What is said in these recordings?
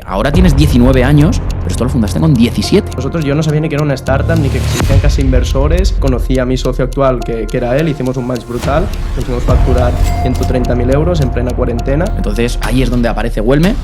Ahora tienes 19 años, pero esto lo fundaste con 17. Yo no sabía ni que era una startup, ni que existían casi inversores. Conocí a mi socio actual, que era él, hicimos un match brutal, conseguimos facturar 130.000 euros en plena cuarentena. Entonces ahí es donde aparece Güelme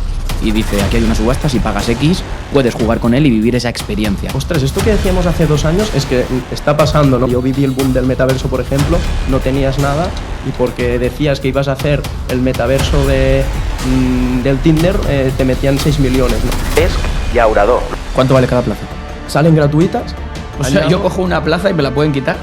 y dice, aquí hay una subasta, si pagas X, puedes jugar con él y vivir esa experiencia. Ostras, esto que decíamos hace 2 años es que está pasando, ¿no? Yo viví el boom del metaverso, por ejemplo, no tenías nada y porque decías que ibas a hacer el metaverso del Tinder, te metían 6 millones, ¿no? Tesc Llaurador. ¿Cuánto vale cada plaza? ¿Salen gratuitas? O sea, yo cojo una plaza y me la pueden quitar.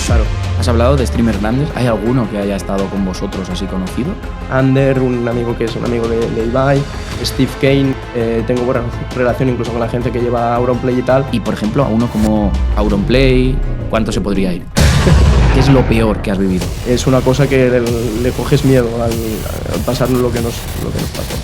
Claro. Has hablado de streamers grandes. ¿Hay alguno que haya estado con vosotros así conocido? Ander, un amigo que es un amigo de Ibai, Steve Kane, tengo buena relación incluso con la gente que lleva Auronplay y tal. Y por ejemplo, a uno como Auronplay, ¿cuánto se podría ir? ¿Qué es lo peor que has vivido? Es una cosa que le coges miedo al pasarnos lo que nos pasó.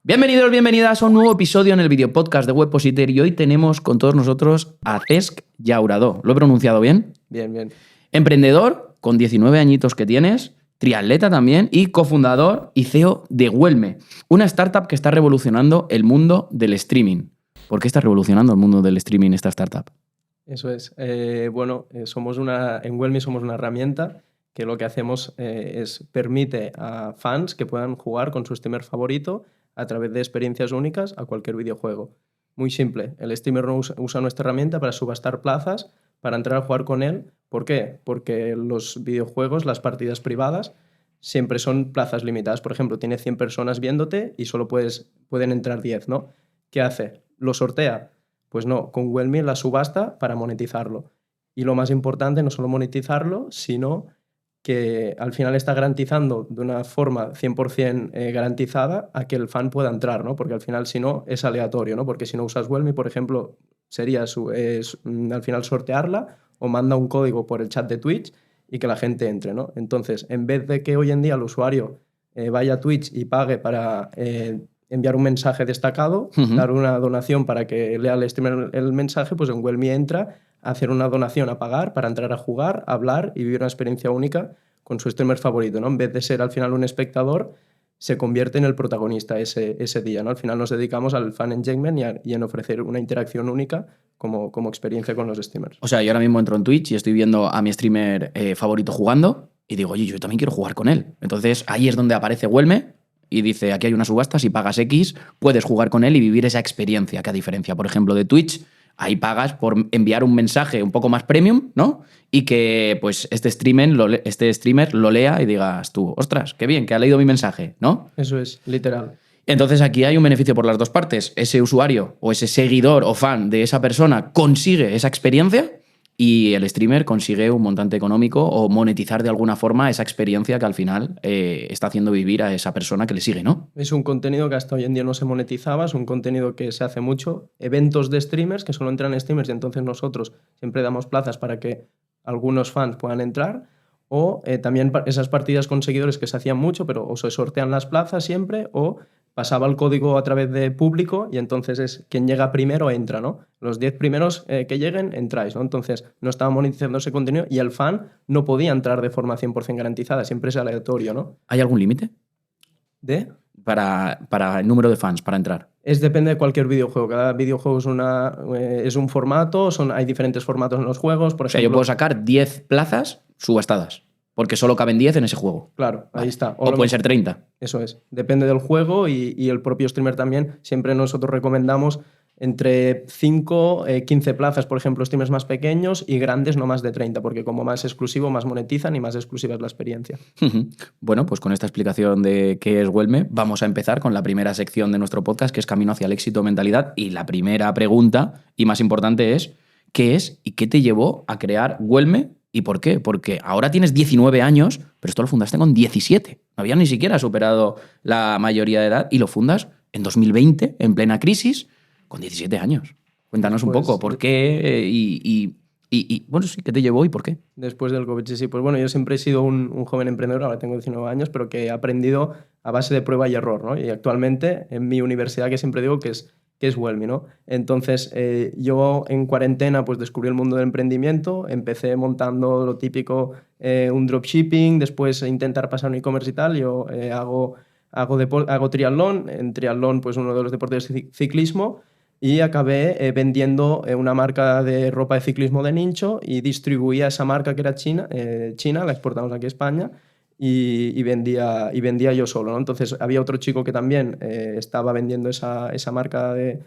Bienvenidos, bienvenidas a un nuevo episodio en el video podcast de Webpositor y hoy tenemos con todos nosotros a Tesc Llaurador. ¿Lo he pronunciado bien? Bien, bien. Emprendedor, con 19 añitos que tienes, triatleta también y cofundador y CEO de Güelme, una startup que está revolucionando el mundo del streaming. ¿Por qué está revolucionando el mundo del streaming esta startup? Eso es. En Güelme somos una herramienta que lo que hacemos permite a fans que puedan jugar con su streamer favorito a través de experiencias únicas a cualquier videojuego. Muy simple. El streamer usa nuestra herramienta para subastar plazas, para entrar a jugar con él. ¿Por qué? Porque los videojuegos, las partidas privadas, siempre son plazas limitadas. Por ejemplo, tiene 100 personas viéndote y solo pueden entrar 10, ¿no? ¿Qué hace? ¿Lo sortea? Pues no, con Güelme la subasta para monetizarlo. Y lo más importante, no solo monetizarlo, sino que al final está garantizando de una forma 100% garantizada a que el fan pueda entrar, ¿no? Porque al final, si no, es aleatorio, ¿no? Porque si no usas Güelme, por ejemplo, sería al final sortearla o manda un código por el chat de Twitch y que la gente entre, ¿no? Entonces, en vez de que hoy en día el usuario vaya a Twitch y pague para enviar un mensaje destacado, dar una donación para que lea el streamer el mensaje, pues en Güelme entra a hacer una donación a pagar para entrar a jugar, hablar y vivir una experiencia única con su streamer favorito, ¿no? En vez de ser al final un espectador, se convierte en el protagonista ese día, ¿no? Al final nos dedicamos al fan engagement y en ofrecer una interacción única como experiencia con los streamers. O sea, yo ahora mismo entro en Twitch y estoy viendo a mi streamer favorito jugando y digo, oye, yo también quiero jugar con él. Entonces ahí es donde aparece Güelme y dice, aquí hay una subasta, si pagas X, puedes jugar con él y vivir esa experiencia, que a diferencia, por ejemplo, de Twitch, ahí pagas por enviar un mensaje un poco más premium, ¿no? Y que pues este streamer lo lea y digas tú, ostras, qué bien, que ha leído mi mensaje, ¿no? Eso es, literal. Entonces aquí hay un beneficio por las dos partes. Ese usuario o ese seguidor o fan de esa persona consigue esa experiencia y el streamer consigue un montante económico o monetizar de alguna forma esa experiencia que al final está haciendo vivir a esa persona que le sigue, ¿no? Es un contenido que hasta hoy en día no se monetizaba, es un contenido que se hace mucho. Eventos de streamers, que solo entran streamers y entonces nosotros siempre damos plazas para que algunos fans puedan entrar. O también esas partidas con seguidores que se hacían mucho, pero o se sortean las plazas siempre o pasaba el código a través de público y entonces es quien llega primero entra, ¿no? Los 10 primeros que lleguen entráis, ¿no? Entonces no estaba monetizando ese contenido y el fan no podía entrar de forma 100% garantizada, siempre es aleatorio, ¿no? ¿Hay algún límite ¿De? Para el número de fans para entrar? Depende de cualquier videojuego. Cada videojuego es un formato, hay diferentes formatos en los juegos. Por ejemplo, yo puedo sacar 10 plazas subastadas, porque solo caben 10 en ese juego. Claro, ahí está. O pueden ser 30. Eso es. Depende del juego y el propio streamer también. Siempre nosotros recomendamos entre 5, 15 plazas, por ejemplo, streamers más pequeños y grandes no más de 30, porque como más exclusivo, más monetizan y más exclusiva es la experiencia. Bueno, pues con esta explicación de qué es Güelme, vamos a empezar con la primera sección de nuestro podcast, que es Camino hacia el éxito mentalidad. Y la primera pregunta, y más importante, es ¿qué es y qué te llevó a crear Güelme y por qué? Porque ahora tienes 19 años, pero esto lo fundaste con 17. No habías ni siquiera superado la mayoría de edad y lo fundas en 2020, en plena crisis, con 17 años. Cuéntanos un poco por qué y bueno, sí, ¿qué te llevó y por qué? Después del COVID, sí. Pues bueno, yo siempre he sido un joven emprendedor, ahora tengo 19 años, pero que he aprendido a base de prueba y error, ¿no? Y actualmente en mi universidad, que siempre digo que es qué es Wellme, ¿no? Entonces, yo en cuarentena pues descubrí el mundo del emprendimiento, empecé montando lo típico, un dropshipping, después intentar pasar un e-commerce y tal. Yo hago triatlón, en triatlón pues uno de los deportes de ciclismo, y acabé vendiendo una marca de ropa de ciclismo de nicho y distribuía esa marca que era China, la exportamos aquí a España y vendía yo solo, ¿no? Entonces había otro chico que también estaba vendiendo esa marca de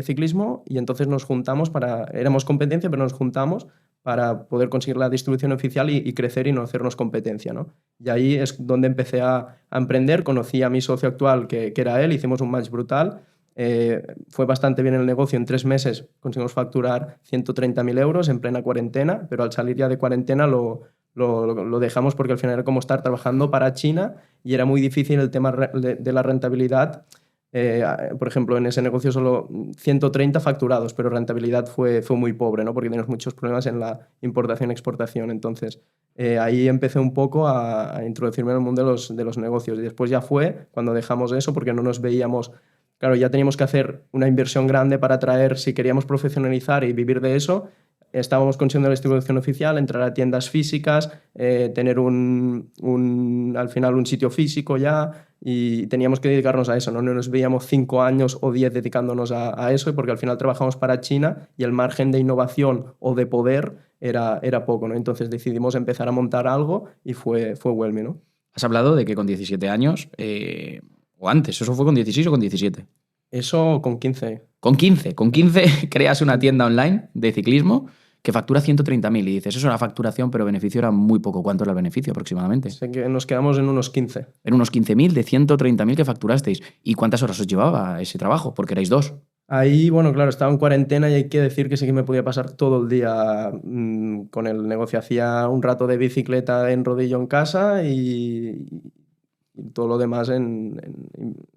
ciclismo, y entonces nos juntamos éramos competencia, pero nos juntamos para poder conseguir la distribución oficial y crecer y no hacernos competencia, ¿no? Y ahí es donde empecé a emprender, conocí a mi socio actual, que era él, hicimos un match brutal. Fue bastante bien el negocio, en 3 meses conseguimos facturar 130.000 euros en plena cuarentena, pero al salir ya de cuarentena lo dejamos porque al final era como estar trabajando para China y era muy difícil el tema de la rentabilidad. Por ejemplo, en ese negocio solo 130 facturados, pero rentabilidad fue muy pobre, ¿no? Porque tenemos muchos problemas en la importación-exportación. Entonces, ahí empecé un poco a introducirme en el mundo de los negocios. Y después ya fue cuando dejamos eso, porque no nos veíamos. Claro, ya teníamos que hacer una inversión grande para atraer, si queríamos profesionalizar y vivir de eso. Estábamos consiguiendo la distribución oficial, entrar a tiendas físicas, tener al final un sitio físico ya, y teníamos que dedicarnos a eso, ¿no? No nos veíamos 5 años o 10 dedicándonos a eso, porque al final trabajamos para China y el margen de innovación o de poder era poco, ¿no? Entonces decidimos empezar a montar algo y fue Wellme, ¿no? Has hablado de que con 17 años, o antes, ¿eso fue con 16 o con 17? Eso con 15. Con 15 creas una tienda online de ciclismo que factura 130.000 y dices, eso era facturación, pero beneficio era muy poco. ¿Cuánto era el beneficio aproximadamente? Sé que nos quedamos en unos 15. En unos 15.000 de 130.000 que facturasteis. ¿Y cuántas horas os llevaba ese trabajo? Porque erais 2. Ahí, bueno, claro, estaba en cuarentena y hay que decir que sí que me podía pasar todo el día con el negocio. Hacía un rato de bicicleta en rodillo en casa y todo lo demás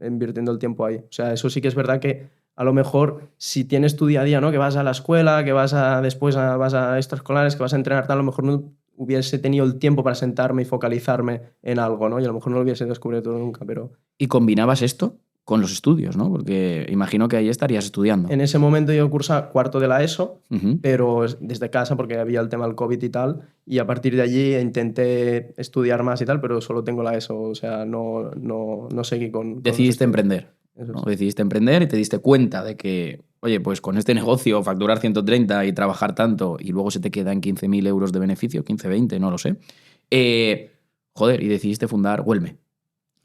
invirtiendo el tiempo ahí. O sea, eso sí que es verdad que a lo mejor si tienes tu día a día, ¿no? Que vas a la escuela, que vas a extraescolares, que vas a entrenar, tal, a lo mejor no hubiese tenido el tiempo para sentarme y focalizarme en algo, ¿no? Y a lo mejor no lo hubiese descubierto nunca, pero... ¿Y combinabas esto con los estudios, no? Porque imagino que ahí estarías estudiando. En ese momento yo cursaba cuarto de la ESO, pero desde casa porque había el tema del COVID y tal, y a partir de allí intenté estudiar más y tal, pero solo tengo la ESO, o sea, no seguí con Decidiste emprender. ¿no? Decidiste emprender y te diste cuenta de que, oye, pues con este negocio facturar 130 y trabajar tanto y luego se te queda en 15.000 euros de beneficio, 15, 20, no lo sé. Y decidiste fundar Wellme.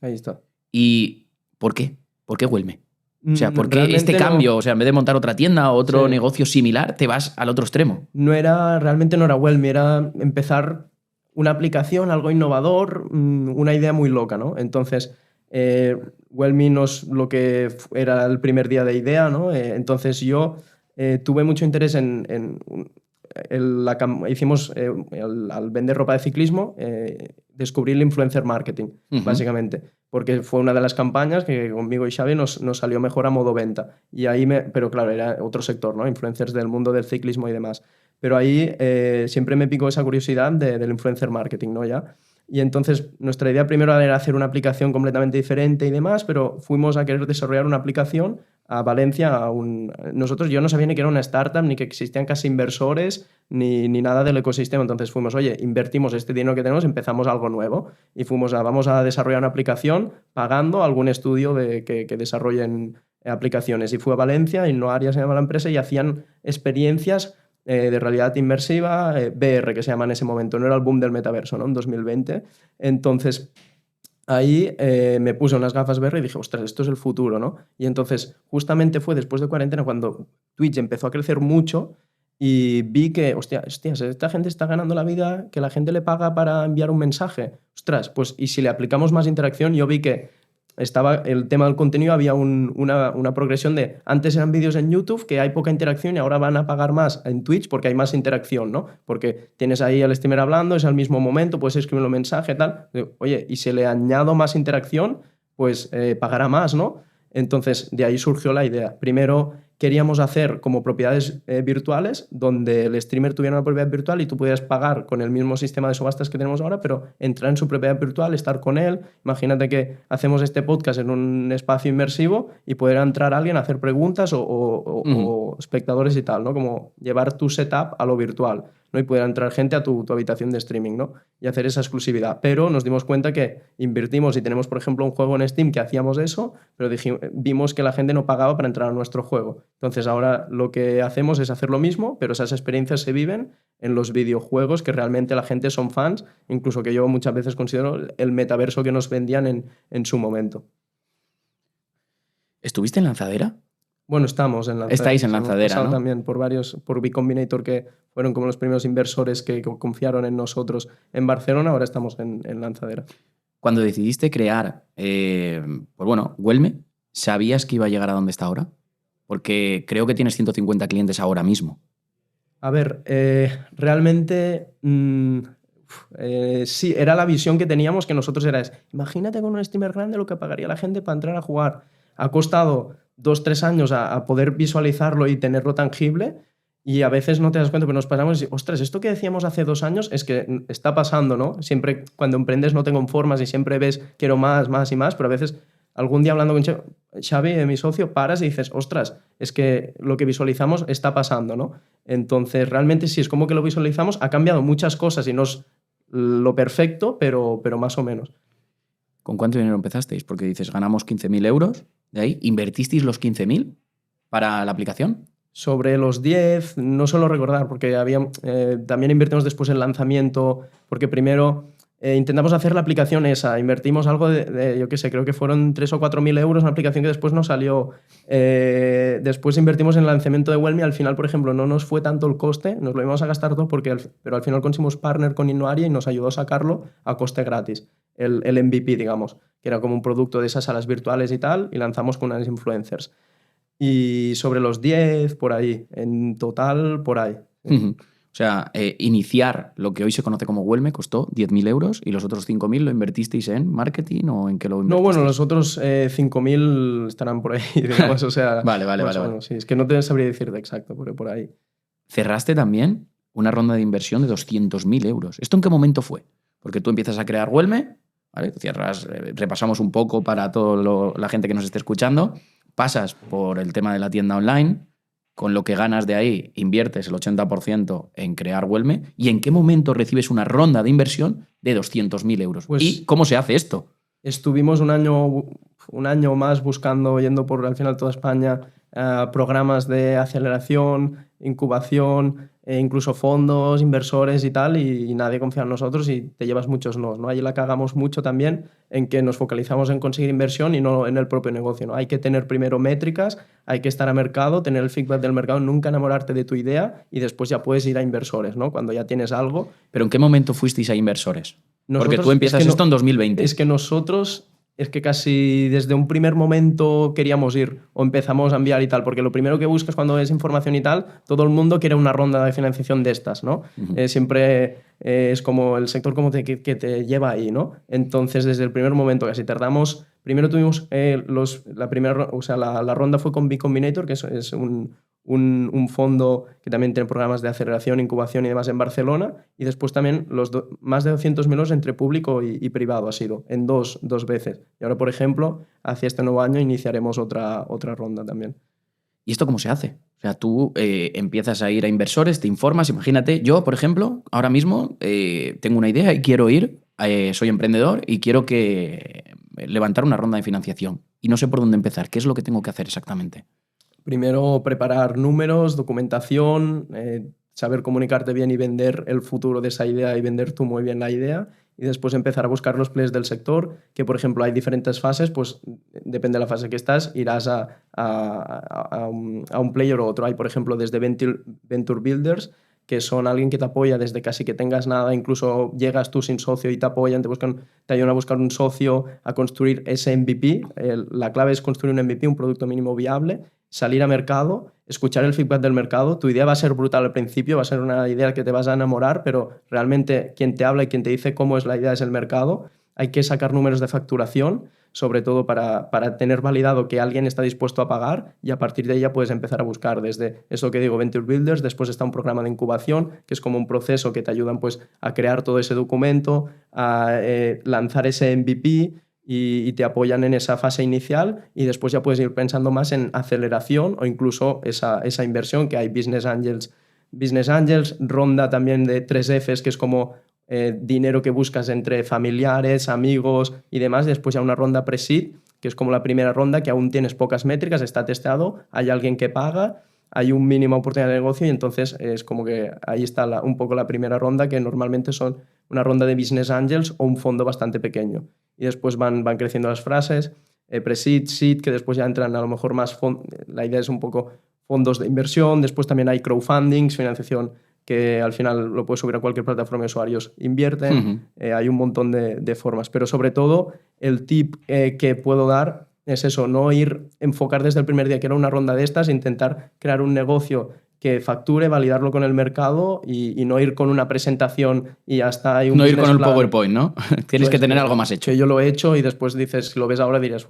Ahí está. ¿Y por qué? ¿Por qué Wellme? O sea, ¿por qué este cambio? No. O sea, en vez de montar otra tienda o otro negocio similar, te vas al otro extremo. Realmente no era Wellme, era empezar una aplicación, algo innovador, una idea muy loca, ¿no? Entonces... Wellme no es lo que era el primer día de idea, ¿no? Entonces yo tuve mucho interés hicimos al vender ropa de ciclismo, descubrí el influencer marketing, básicamente, porque fue una de las campañas que conmigo y Xavi nos salió mejor a modo venta. Y ahí pero claro, era otro sector, ¿no? Influencers del mundo del ciclismo y demás. Pero ahí siempre me picó esa curiosidad del influencer marketing, ¿no? Ya. Y entonces nuestra idea primero era hacer una aplicación completamente diferente y demás, pero fuimos a querer desarrollar una aplicación a Valencia. Yo no sabía ni que era una startup, ni que existían casi inversores, ni nada del ecosistema. Entonces fuimos, oye, invertimos este dinero que tenemos, empezamos algo nuevo. Y vamos a desarrollar una aplicación pagando a algún estudio que desarrollen aplicaciones. Y fue a Valencia, Innoaria se llama la empresa, y hacían experiencias de realidad inmersiva, VR, que se llama en ese momento. No era el boom del metaverso, ¿no? En 2020. Entonces, ahí me puse unas gafas VR y dije, ostras, esto es el futuro, ¿no? Y entonces, justamente fue después de cuarentena cuando Twitch empezó a crecer mucho y vi que, hostias, esta gente está ganando la vida, que la gente le paga para enviar un mensaje. Ostras, pues, y si le aplicamos más interacción, yo vi que estaba el tema del contenido, había una progresión de antes eran vídeos en YouTube que hay poca interacción y ahora van a pagar más en Twitch porque hay más interacción, ¿no? Porque tienes ahí al streamer hablando, es al mismo momento, puedes escribir un mensaje, tal. Oye, y si le añado más interacción, pues pagará más, ¿no? Entonces, de ahí surgió la idea. Primero queríamos hacer como propiedades virtuales, donde el streamer tuviera una propiedad virtual y tú pudieras pagar con el mismo sistema de subastas que tenemos ahora, pero entrar en su propiedad virtual, estar con él. Imagínate que hacemos este podcast en un espacio inmersivo y pudiera entrar alguien a hacer preguntas o espectadores y tal, ¿no? Como llevar tu setup a lo virtual, ¿no? Y pudiera entrar gente a tu habitación de streaming, ¿no? Y hacer esa exclusividad. Pero nos dimos cuenta que invertimos y tenemos, por ejemplo, un juego en Steam que hacíamos eso, pero vimos que la gente no pagaba para entrar a nuestro juego. Entonces ahora lo que hacemos es hacer lo mismo, pero esas experiencias se viven en los videojuegos que realmente la gente son fans, incluso que yo muchas veces considero el metaverso que nos vendían en su momento. ¿Estuviste en Lanzadera? Bueno, estamos en Lanzadera. Estáis en Lanzadera, ¿no? También por B Combinator, que fueron como los primeros inversores que confiaron en nosotros en Barcelona. Ahora estamos en Lanzadera. Cuando decidiste crear, Huelme, ¿sabías que iba a llegar a donde está ahora? Porque creo que tienes 150 clientes ahora mismo. A ver, realmente sí, era la visión que teníamos, que nosotros imagínate con un streamer grande lo que pagaría la gente para entrar a jugar. Ha costado 2-3 años a poder visualizarlo y tenerlo tangible, y a veces no te das cuenta, pero nos pasamos y ostras, esto que decíamos hace 2 años es que está pasando, ¿no? Siempre cuando emprendes no te conformas y siempre ves quiero más, más y más, pero a veces algún día hablando con Xavi, mi socio, paras y dices, ostras, es que lo que visualizamos está pasando, ¿no? Entonces realmente sí, es como que lo visualizamos, ha cambiado muchas cosas y no es lo perfecto, pero más o menos. ¿Con cuánto dinero empezasteis? Porque dices, ganamos 15.000 euros, de ahí, ¿invertisteis los 15.000 para la aplicación? Sobre los 10, no suelo recordar, porque también invertimos después en lanzamiento, porque primero intentamos hacer la aplicación esa, invertimos algo yo qué sé, creo que fueron 3 o 4.000 euros, una aplicación que después no salió. Después invertimos en el lanzamiento de Wellme, al final, por ejemplo, no nos fue tanto el coste, nos lo íbamos a gastar todo, pero al final conseguimos partner con Innoaria y nos ayudó a sacarlo a coste gratis, el MVP, digamos, que era como un producto de esas salas virtuales y tal, y lanzamos con unas influencers. Y sobre los 10, por ahí, en total, por ahí. O sea, iniciar lo que hoy se conoce como Wellme costó 10.000 euros y los otros 5.000 lo invertisteis en marketing o en qué lo invertisteis. No, bueno, los otros 5.000 estarán por ahí, digamos, o sea... Vale. Sí, es que no te sabría decirte exacto, pero por ahí. Cerraste también una ronda de inversión de 200.000 euros. ¿Esto en qué momento fue? Porque tú empiezas a crear Wellme, ¿vale? Cierras, repasamos un poco para toda la gente que nos esté escuchando, pasas por el tema de la tienda online, con lo que ganas de ahí inviertes el 80% en crear Wellme, ¿y en qué momento recibes una ronda de inversión de 200.000 euros? Pues ¿y cómo se hace esto? Estuvimos un año más buscando, yendo por al final toda España, programas de aceleración, incubación, incluso fondos, inversores y tal, y nadie confía en nosotros y te llevas muchos nos, ¿no? Ahí la cagamos mucho también en que nos focalizamos en conseguir inversión y no en el propio negocio, ¿no? Hay que tener primero métricas, hay que estar a mercado, tener el feedback del mercado, nunca enamorarte de tu idea y después ya puedes ir a inversores, ¿no? Cuando ya tienes algo. ¿Pero en qué momento fuisteis a inversores? Porque tú empiezas esto en 2020. Es que nosotros... Es que casi desde un primer momento queríamos ir o empezamos a enviar y tal, porque lo primero que buscas cuando ves información y tal, todo el mundo quiere una ronda de financiación de estas, ¿no? Siempre es como el sector como que te lleva ahí, ¿no? Entonces, desde el primer momento casi tardamos... Primero tuvimos la ronda fue con B Combinator, que es un fondo que también tiene programas de aceleración, incubación y demás en Barcelona, y después también más de 200.000 euros entre público y privado ha sido, en dos veces. Y ahora, por ejemplo, hacia este nuevo año iniciaremos otra ronda también. ¿Y esto cómo se hace? O sea, tú empiezas a ir a inversores, te informas, imagínate, yo, por ejemplo, ahora mismo tengo una idea y quiero ir, soy emprendedor y quiero levantar una ronda de financiación y no sé por dónde empezar. ¿Qué es lo que tengo que hacer exactamente? Primero, preparar números, documentación, saber comunicarte bien y vender el futuro de esa idea y vender tú muy bien la idea. Y después empezar a buscar los players del sector, que por ejemplo hay diferentes fases, pues depende de la fase que estás, irás a un player o otro. Hay por ejemplo desde Venture Builders, que son alguien que te apoya desde casi que tengas nada, incluso llegas tú sin socio y te apoyan, te ayudan a buscar un socio, a construir ese MVP. La clave es construir un MVP, un producto mínimo viable, salir a mercado, escuchar el feedback del mercado. Tu idea va a ser brutal al principio, va a ser una idea que te vas a enamorar, pero realmente quien te habla y quien te dice cómo es la idea es el mercado. Hay que sacar números de facturación, sobre todo para tener validado que alguien está dispuesto a pagar, y a partir de ahí ya puedes empezar a buscar desde eso que digo, Venture Builders. Después está un programa de incubación, que es como un proceso que te ayudan pues a crear todo ese documento, a lanzar ese MVP, y te apoyan en esa fase inicial, y después ya puedes ir pensando más en aceleración o incluso esa inversión, que hay Business Angels, ronda también de 3Fs, que es como dinero que buscas entre familiares, amigos y demás. Después ya una ronda pre-seed, que es como la primera ronda, que aún tienes pocas métricas, está testeado, hay alguien que paga, hay un mínimo oportunidad de negocio, y entonces es como que ahí está un poco la primera ronda, que normalmente son una ronda de Business Angels o un fondo bastante pequeño. Y después van creciendo las frases, pre-seed, seed, que después ya entran a lo mejor más la idea es un poco fondos de inversión. Después también hay crowdfundings, financiación, que al final lo puedes subir a cualquier plataforma de usuarios, invierten. Hay un montón de formas, pero sobre todo el tip que puedo dar es eso, no enfocar desde el primer día que era una ronda de estas, intentar crear un negocio que facture, validarlo con el mercado, y no ir con una presentación y hasta hay un no ir con el plan. PowerPoint, ¿no? Tienes que tener algo más hecho. Que yo lo he hecho, y después dices, si lo ves ahora dirías,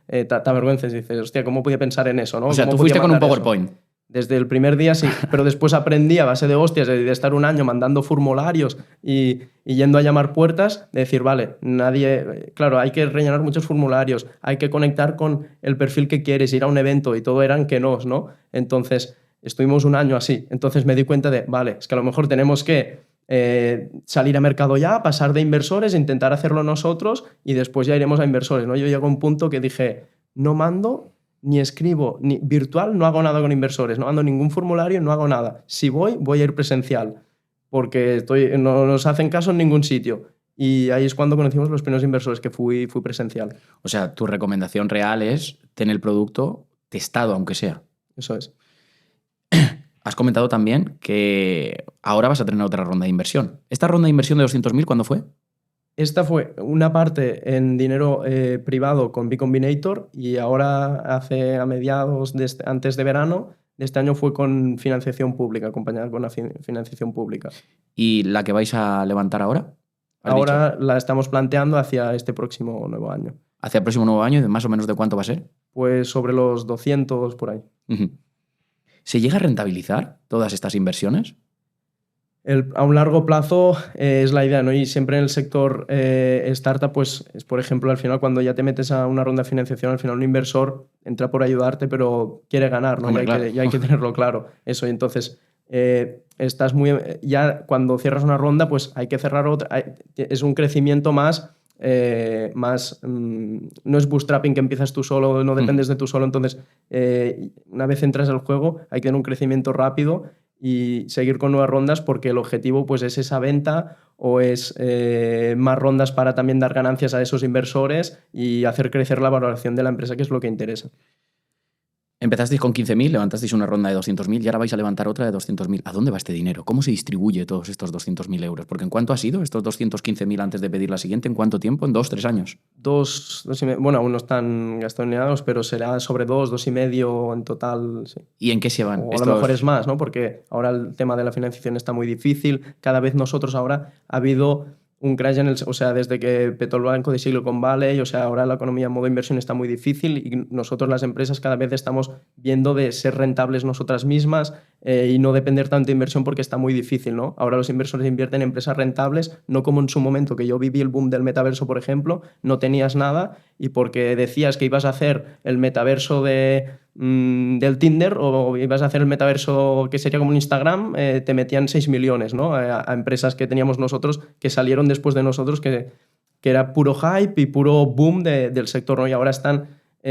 te avergüences, dices, hostia, ¿cómo podía pensar en eso, no? O sea, tú fuiste con un PowerPoint. Eso? Desde el primer día sí, pero después aprendí a base de hostias, de estar un año mandando formularios y yendo a llamar puertas, de decir, vale, claro, hay que rellenar muchos formularios, hay que conectar con el perfil que quieres, ir a un evento, y todo eran que no, ¿no? Entonces, estuvimos un año así. Entonces me di cuenta de, vale, es que a lo mejor tenemos que salir a mercado ya, pasar de inversores, intentar hacerlo nosotros, y después ya iremos a inversores, ¿no? Yo llego a un punto que dije, no mando ni escribo, ni virtual, no hago nada con inversores, no mando ningún formulario, no hago nada. Si voy a ir presencial, porque no nos hacen caso en ningún sitio. Y ahí es cuando conocimos los primeros inversores, que fui presencial. O sea, tu recomendación real es tener el producto testado, aunque sea. Eso es. Has comentado también que ahora vas a tener otra ronda de inversión. ¿Esta ronda de inversión de 200.000 cuándo fue? Esta fue una parte en dinero privado con B Combinator, y ahora a mediados antes de verano de este año fue con financiación pública, acompañada con una financiación pública. ¿Y la que vais a levantar ahora? Ahora la estamos planteando hacia este próximo nuevo año. ¿Hacia el próximo nuevo año? ¿Más o menos de cuánto va a ser? Pues sobre los 200 por ahí. ¿Se llega a rentabilizar todas estas inversiones? A un largo plazo es la idea, ¿no? Y siempre en el sector startup, pues es, por ejemplo, al final cuando ya te metes a una ronda de financiación, al final un inversor entra por ayudarte, pero quiere ganar, ¿no? Hombre, y hay que tenerlo claro. Eso, y entonces estás ya cuando cierras una ronda, pues hay que cerrar otra. Es un crecimiento más... no es bootstrapping, que empiezas tú solo, no dependes de tú solo. Entonces, una vez entras al juego, hay que tener un crecimiento rápido y seguir con nuevas rondas, porque el objetivo pues es esa venta, o es más rondas para también dar ganancias a esos inversores y hacer crecer la valoración de la empresa, que es lo que interesa. Empezasteis con 15.000, levantasteis una ronda de 200.000 y ahora vais a levantar otra de 200.000. ¿A dónde va este dinero? ¿Cómo se distribuye todos estos 200.000 euros? Porque ¿en cuánto ha sido estos 215.000 antes de pedir la siguiente? ¿En cuánto tiempo? ¿En 2, 3 años? Bueno, aún no están gastoneados, pero será sobre 2,5 en total. Sí. ¿Y en qué se van? O a lo mejor es más, ¿no? Porque ahora el tema de la financiación está muy difícil. Cada vez nosotros ahora ha habido un crash o sea, desde que petó el banco de Silicon Valley, o sea, ahora la economía en modo inversión está muy difícil, y nosotros, las empresas, cada vez estamos viendo de ser rentables nosotras mismas y no depender tanto de inversión, porque está muy difícil, ¿no? Ahora los inversores invierten en empresas rentables, no como en su momento, que yo viví el boom del metaverso, por ejemplo, no tenías nada, y porque decías que ibas a hacer el metaverso del Tinder, o ibas a hacer el metaverso que sería como un Instagram, te metían 6 millones, ¿no? A empresas que teníamos nosotros, que salieron después de nosotros, que era puro hype y puro boom del sector, ¿no? Y ahora están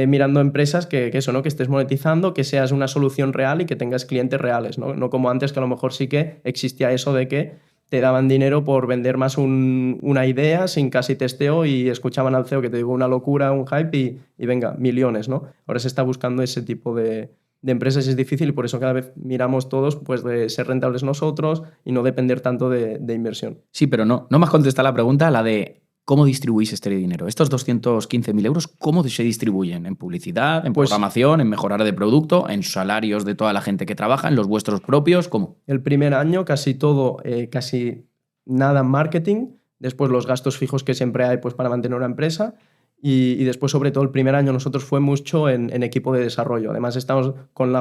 mirando empresas que eso, ¿no? Que estés monetizando, que seas una solución real y que tengas clientes reales, ¿no? No como antes, que a lo mejor sí que existía eso de que te daban dinero por vender más una idea sin casi testeo, y escuchaban al CEO que te digo una locura, un hype, y venga, millones, ¿no? Ahora se está buscando ese tipo de empresas, y es difícil, y por eso cada vez miramos todos pues de ser rentables nosotros y no depender tanto de inversión. Sí, pero no me has contestado la pregunta, la de ¿cómo distribuís este dinero? Estos 215.000 euros, ¿cómo se distribuyen? ¿En publicidad, en programación, en mejora de producto, en salarios de toda la gente que trabaja, en los vuestros propios? ¿Cómo? El primer año casi todo, casi nada en marketing, después los gastos fijos que siempre hay pues para mantener una empresa, Y después, sobre todo, el primer año nosotros fue mucho en equipo de desarrollo. Además, estamos con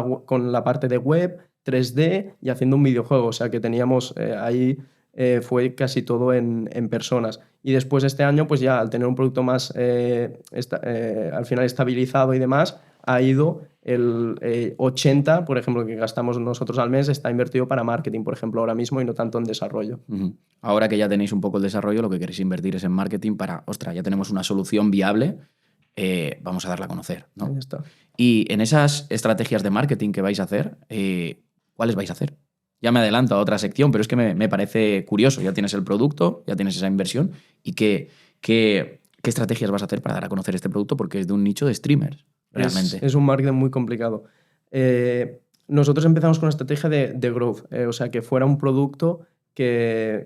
la parte de web, 3D y haciendo un videojuego. O sea, que teníamos ahí, fue casi todo en personas. Y después este año, pues ya al tener un producto más al final estabilizado y demás, ha ido el 80, por ejemplo, que gastamos nosotros al mes, está invertido para marketing, por ejemplo, ahora mismo y no tanto en desarrollo. Ahora que ya tenéis un poco el desarrollo, lo que queréis invertir es en marketing para, ostras, ya tenemos una solución viable, vamos a darla a conocer, ¿no? Ahí está. Y en esas estrategias de marketing que vais a hacer, ¿cuáles vais a hacer? Ya me adelanto a otra sección, pero es que me parece curioso. Ya tienes el producto, ya tienes esa inversión. ¿Y qué estrategias vas a hacer para dar a conocer este producto? Porque es de un nicho de streamers, realmente. Es un marketing muy complicado. Nosotros empezamos con una estrategia de growth, o sea, que fuera un producto que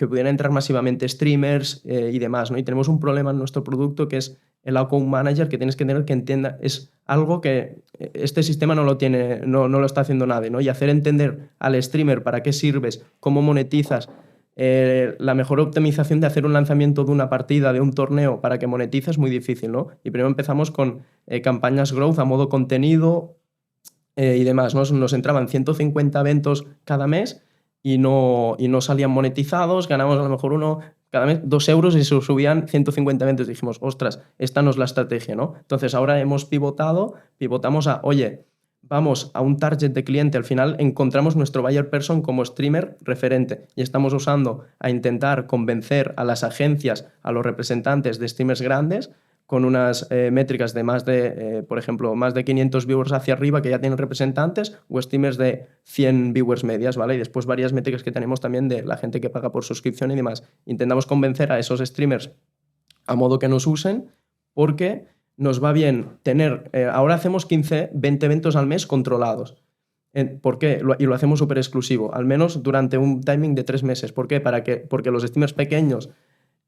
pudiera entrar masivamente streamers y demás, ¿no? Y tenemos un problema en nuestro producto que es el account manager, que tienes que tener que entienda, es algo que este sistema no lo tiene, no lo está haciendo nadie, ¿no? Y hacer entender al streamer para qué sirves, cómo monetizas, la mejor optimización de hacer un lanzamiento de una partida, de un torneo, para que monetices es muy difícil, ¿no? Y primero empezamos con campañas growth a modo contenido y demás, ¿no? Nos entraban 150 eventos cada mes y no salían monetizados, ganamos a lo mejor cada mes 2 euros y se subían 150 eventos. Dijimos, ostras, esta no es la estrategia, ¿no? Entonces ahora hemos pivotamos a, oye, vamos a un target de cliente, al final encontramos nuestro buyer person como streamer referente y estamos usando a intentar convencer a las agencias, a los representantes de streamers grandes con unas métricas de por ejemplo, más de 500 viewers hacia arriba que ya tienen representantes o streamers de 100 viewers medias, ¿vale? Y después varias métricas que tenemos también de la gente que paga por suscripción y demás. Intentamos convencer a esos streamers a modo que nos usen porque nos va bien tener... ahora hacemos 15, 20 eventos al mes controlados. ¿Por qué? Y lo hacemos súper exclusivo, al menos durante un timing de 3 meses. ¿Por qué? Porque los streamers pequeños,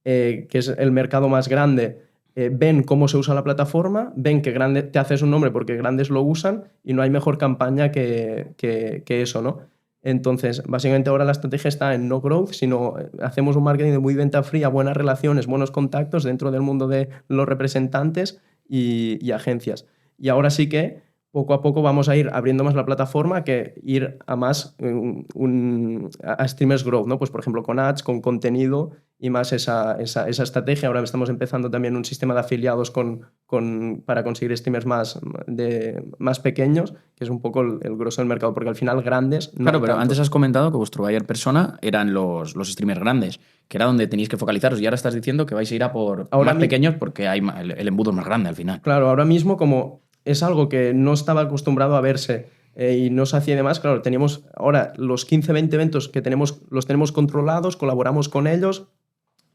que es el mercado más grande, ven cómo se usa la plataforma, ven que grande te haces un nombre porque grandes lo usan y no hay mejor campaña que eso, ¿no? Entonces, básicamente ahora la estrategia está en no growth, sino hacemos un marketing de muy venta fría, buenas relaciones, buenos contactos dentro del mundo de los representantes y agencias. Y ahora sí que poco a poco vamos a ir abriendo más la plataforma que ir a más a streamers growth, ¿no? Pues por ejemplo con ads, con contenido y más esa estrategia. Ahora estamos empezando también un sistema de afiliados para conseguir streamers más pequeños, que es un poco el grosso del mercado, porque al final grandes... No claro, pero tantos. antes has comentado que vuestro buyer persona eran los streamers grandes, que era donde tenéis que focalizaros, y ahora estás diciendo que vais a ir a por Ahora más pequeños porque hay el embudo es más grande al final. Claro, ahora mismo como es algo que no estaba acostumbrado a verse y no se hacía demás, claro, teníamos ahora los 15, 20 eventos que los tenemos controlados, colaboramos con ellos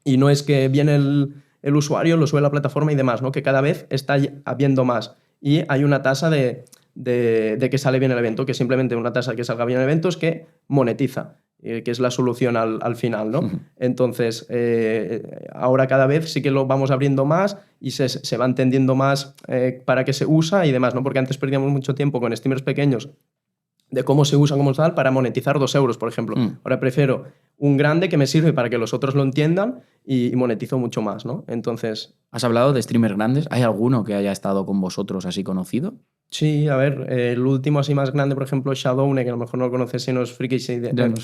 y no es que viene el usuario, lo sube a la plataforma y demás, ¿no? Que cada vez está habiendo más y hay una tasa de que sale bien el evento, que simplemente una tasa que salga bien el evento es que monetiza, que es la solución al final, ¿no? Entonces, ahora cada vez sí que lo vamos abriendo más y se va entendiendo más para qué se usa y demás, ¿no? Porque antes perdíamos mucho tiempo con streamers pequeños de cómo se usa como tal para monetizar 2 euros, por ejemplo. Ahora prefiero un grande que me sirve para que los otros lo entiendan y monetizo mucho más, ¿no? Entonces... Has hablado de streamers grandes. ¿Hay alguno que haya estado con vosotros así conocido? Sí, a ver, el último así más grande, por ejemplo, Shadowne, que a lo mejor no lo conoces si no es friki,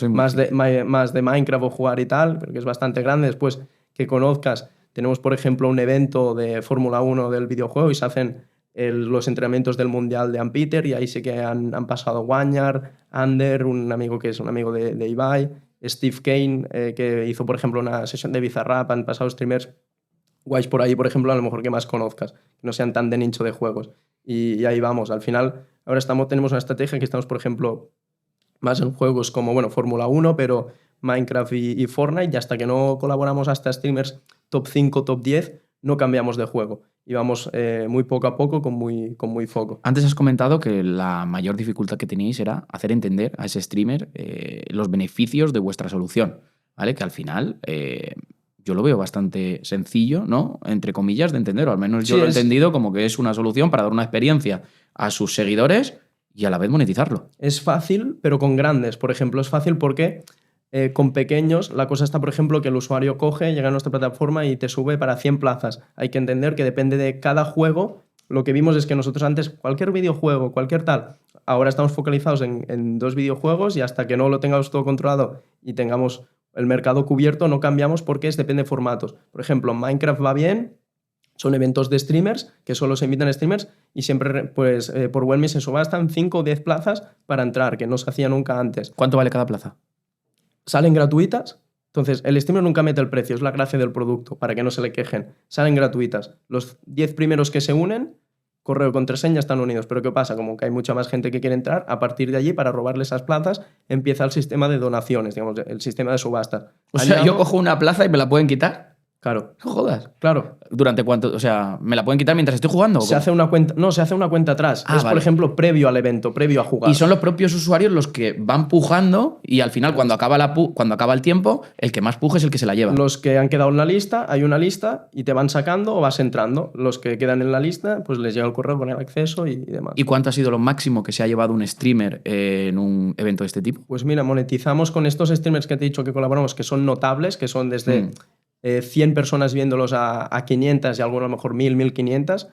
más de Minecraft o jugar y tal, pero que es bastante grande. Después, que conozcas, tenemos, por ejemplo, un evento de Fórmula 1 del videojuego y se hacen los entrenamientos del Mundial de Ampeter y ahí sí que han pasado Wanyar, Ander, un amigo que es un amigo de Ibai, Steve Kane, que hizo, por ejemplo, una sesión de Bizarrap, han pasado streamers guays por ahí, por ejemplo, a lo mejor que más conozcas, que no sean tan de nicho de juegos. Y ahí vamos. Al final, ahora tenemos una estrategia que estamos, por ejemplo, más en juegos como, bueno, Fórmula 1, pero Minecraft y Fortnite, y hasta que no colaboramos hasta streamers top 5, top 10, no cambiamos de juego. Y vamos muy poco a poco con muy foco. Antes has comentado que la mayor dificultad que teníais era hacer entender a ese streamer los beneficios de vuestra solución, ¿vale? Que al final... yo lo veo bastante sencillo, ¿no? Entre comillas, de entender, o al menos yo lo he entendido como que es una solución para dar una experiencia a sus seguidores y a la vez monetizarlo. Es fácil, pero con grandes. Por ejemplo, es fácil porque Con pequeños, la cosa está, por ejemplo, que el usuario coge, llega a nuestra plataforma y te sube para 100 plazas. Hay que entender que depende de cada juego. Lo que vimos es que nosotros antes, cualquier videojuego, cualquier tal, ahora estamos focalizados en 2 videojuegos y hasta que no lo tengamos todo controlado y tengamos el mercado cubierto, no cambiamos porque depende de formatos. Por ejemplo, Minecraft va bien, son eventos de streamers que solo se invitan streamers y siempre pues, por Wellme se subastan 5 o 10 plazas para entrar, que no se hacía nunca antes. ¿Cuánto vale cada plaza? Salen gratuitas. Entonces, el streamer nunca mete el precio, es la gracia del producto, para que no se le quejen. Salen gratuitas. Los 10 primeros que se unen, correo, contraseña, están unidos. Pero ¿qué pasa? Como que hay mucha más gente que quiere entrar, a partir de allí, para robarle esas plazas, empieza el sistema de donaciones, digamos, el sistema de subastas. O sea, yo cojo una plaza y me la pueden quitar. Claro. No jodas. Claro. ¿Durante cuánto? O sea, ¿me la pueden quitar mientras estoy jugando? Se hace una cuenta. No, se hace una cuenta atrás. Ah, es, vale. por ejemplo, previo al evento, previo a jugar. Y son los propios usuarios los que van pujando y al final, cuando acaba el tiempo, el que más puje es el que se la lleva. Los que han quedado en la lista, hay una lista y te van sacando o vas entrando. Los que quedan en la lista, pues les llega el correo con el acceso y demás. ¿Y cuánto ha sido lo máximo que se ha llevado un streamer en un evento de este tipo? Pues mira, monetizamos con estos streamers que te he dicho que colaboramos, que son notables, que son desde 100 personas viéndolos a 500 y algunos a lo mejor 1000, 1500.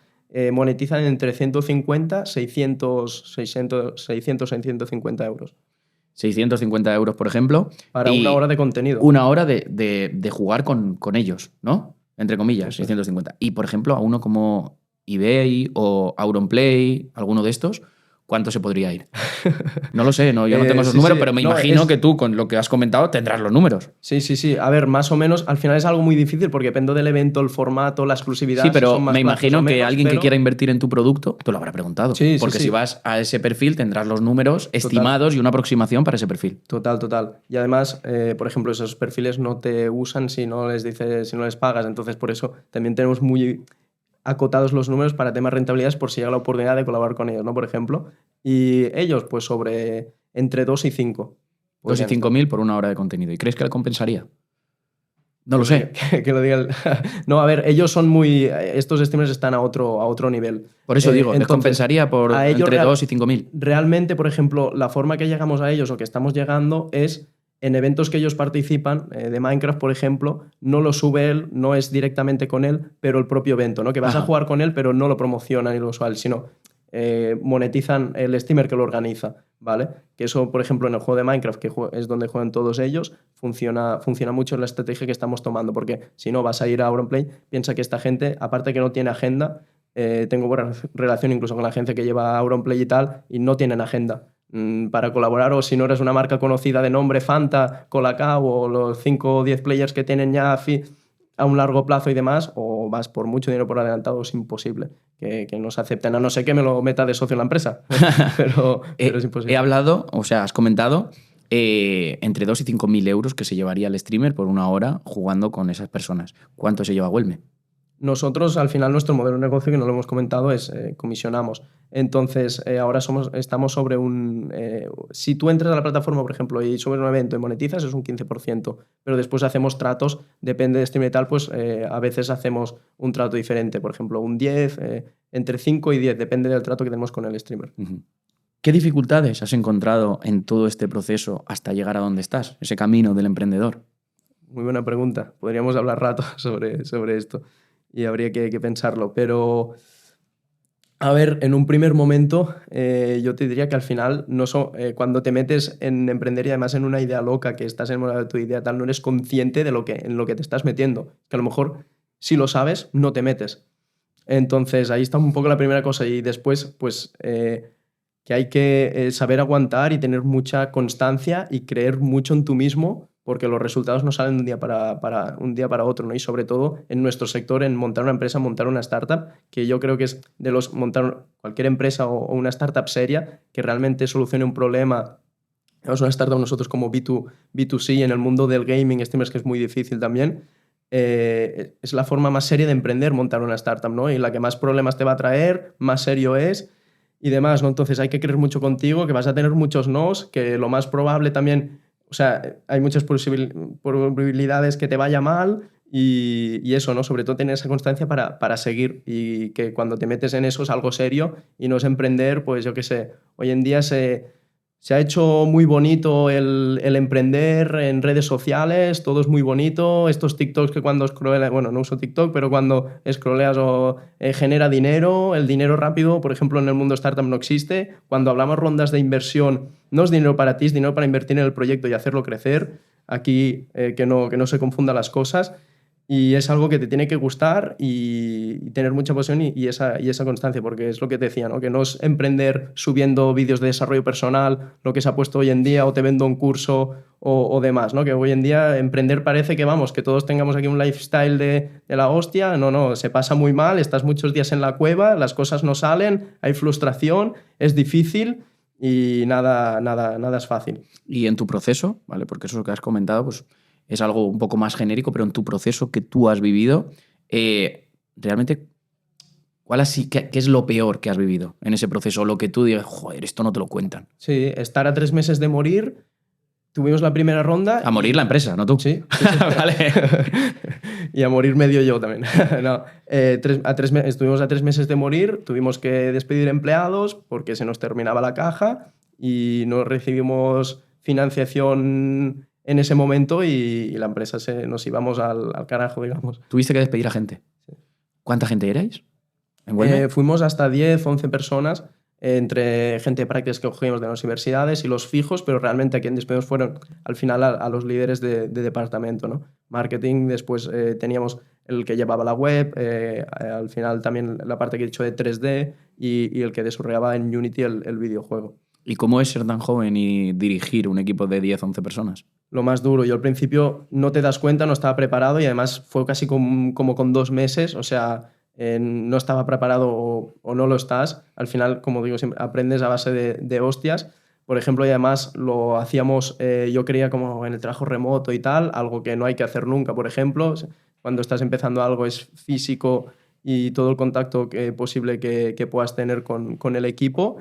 Monetizan entre 150, 600, 650 euros. 650 euros, por ejemplo. Para una hora de contenido. Una hora de jugar con ellos, ¿no? Entre comillas, 650. Y, por ejemplo, a uno como eBay o Auronplay, alguno de estos, ¿cuánto se podría ir? No lo sé, no, yo no tengo esos números, pero me imagino que tú, con lo que has comentado, tendrás los números. Sí. A ver, más o menos, al final es algo muy difícil porque depende del evento, el formato, la exclusividad. Sí, pero son más me imagino plazos o que menos, alguien que quiera invertir en tu producto, te lo habrá preguntado. Sí, porque si vas a ese perfil, tendrás los números estimados y una aproximación para ese perfil. Total. Y además, por ejemplo, esos perfiles no te usan si no les dices, si no les pagas. Entonces, por eso también tenemos muy acotados los números para temas rentabilidades por si llega la oportunidad de colaborar con ellos, ¿no? Por ejemplo. Y ellos, pues sobre entre 2 y 5. 2 y 5.000 por una hora de contenido. ¿Y crees que le compensaría? No lo sé. Que lo diga No, a ver, ellos son muy... Estos streamers están a otro nivel. Por eso digo, ¿les compensaría por entre 2 y 5.000? Realmente, por ejemplo, la forma que llegamos a ellos o que estamos llegando es en eventos que ellos participan, de Minecraft, por ejemplo, no lo sube él, no es directamente con él, pero el propio evento, ¿no? Que vas a jugar con él, pero no lo promocionan y lo usual, sino monetizan el streamer que lo organiza, ¿vale? Que eso, por ejemplo, en el juego de Minecraft, que es donde juegan todos ellos, funciona mucho la estrategia que estamos tomando, porque si no vas a ir a Auronplay, piensa que esta gente, aparte que no tiene agenda, tengo buena relación incluso con la gente que lleva Auronplay y tal, y no tienen agenda para colaborar, o si no eres una marca conocida de nombre Fanta, Colacao o los 5 o 10 players que tienen ya a un largo plazo y demás, o vas por mucho dinero por adelantado, es imposible que nos acepten, a no ser que me lo meta de socio en la empresa, pero es imposible. He hablado, o sea, has comentado entre 2 y 5.000 euros que se llevaría el streamer por una hora jugando con esas personas. ¿Cuánto se lleva Wellme? Nosotros, al final, nuestro modelo de negocio, que no lo hemos comentado, es comisionamos. Entonces, ahora estamos sobre un... si tú entras a la plataforma, por ejemplo, y subes un evento y monetizas, es un 15%. Pero después hacemos tratos, depende de stream y tal, pues a veces hacemos un trato diferente. Por ejemplo, un 10, entre 5 y 10, depende del trato que tenemos con el streamer. ¿Qué dificultades has encontrado en todo este proceso hasta llegar a donde estás, ese camino del emprendedor? Muy buena pregunta. Podríamos hablar rato sobre esto. Y habría que pensarlo, pero a ver, en un primer momento yo te diría que al final cuando te metes en emprender y además en una idea loca, que estás enamorado de tu idea tal, no eres consciente de en lo que te estás metiendo, que a lo mejor si lo sabes no te metes. Entonces ahí está un poco la primera cosa y después pues que hay que saber aguantar y tener mucha constancia y creer mucho en tú mismo, porque los resultados no salen de un día para otro, ¿no? Y sobre todo en nuestro sector, en montar una empresa, montar una startup, que yo creo que es montar cualquier empresa o una startup seria que realmente solucione un problema. Es una startup nosotros como B2C en el mundo del gaming, que es muy difícil también. Es la forma más seria de emprender, montar una startup, ¿no? Y la que más problemas te va a traer, más serio es y demás, ¿no? Entonces hay que creer mucho contigo, que vas a tener muchos nos, que lo más probable también... O sea, hay muchas probabilidades que te vaya mal y eso, ¿no? Sobre todo tener esa constancia para seguir y que cuando te metes en eso es algo serio y no es emprender, pues yo qué sé, hoy en día se Se ha hecho muy bonito el emprender en redes sociales, todo es muy bonito. Estos TikToks que cuando scrolleas, bueno, no uso TikTok, pero cuando scrolleas genera dinero, el dinero rápido, por ejemplo, en el mundo startup no existe. Cuando hablamos rondas de inversión, no es dinero para ti, es dinero para invertir en el proyecto y hacerlo crecer. Aquí que no se confundan las cosas. Y es algo que te tiene que gustar y tener mucha pasión y esa constancia, porque es lo que te decía, ¿no? Que no es emprender subiendo vídeos de desarrollo personal, lo que se ha puesto hoy en día, o te vendo un curso o demás, ¿no? Que hoy en día emprender parece que, vamos, que todos tengamos aquí un lifestyle de la hostia. No, se pasa muy mal, estás muchos días en la cueva, las cosas no salen, hay frustración, es difícil y nada es fácil. Y en tu proceso, ¿vale? Porque eso que has comentado, pues es algo un poco más genérico, pero en tu proceso que tú has vivido, realmente, ¿qué es lo peor que has vivido en ese proceso? Lo que tú digas, joder, esto no te lo cuentan. Sí, estar a 3 meses de morir, tuvimos la primera ronda. A morir la empresa, no tú. Sí. Vale. Y a morir medio yo también. No, estuvimos a 3 meses de morir, tuvimos que despedir empleados porque se nos terminaba la caja y no recibimos financiación en ese momento y la empresa nos íbamos al carajo, digamos. Tuviste que despedir a gente. Sí. ¿Cuánta gente erais? ¿En Huelva? Fuimos hasta 10, 11 personas, entre gente de prácticas que cogimos de las universidades y los fijos, pero realmente a quien despedimos fueron al final a los líderes de departamento, ¿no? Marketing, después teníamos el que llevaba la web, al final también la parte que he dicho de 3D y el que desarrollaba en Unity el videojuego. ¿Y cómo es ser tan joven y dirigir un equipo de 10, 11 personas? Lo más duro. Yo al principio no te das cuenta, no estaba preparado y además fue casi como con 2 meses, o sea, no estaba preparado o no lo estás. Al final, como digo, siempre aprendes a base de hostias. Por ejemplo, y además lo hacíamos, yo creía como en el trabajo remoto y tal, algo que no hay que hacer nunca, por ejemplo. Cuando estás empezando algo es físico y todo el contacto posible que puedas tener con el equipo.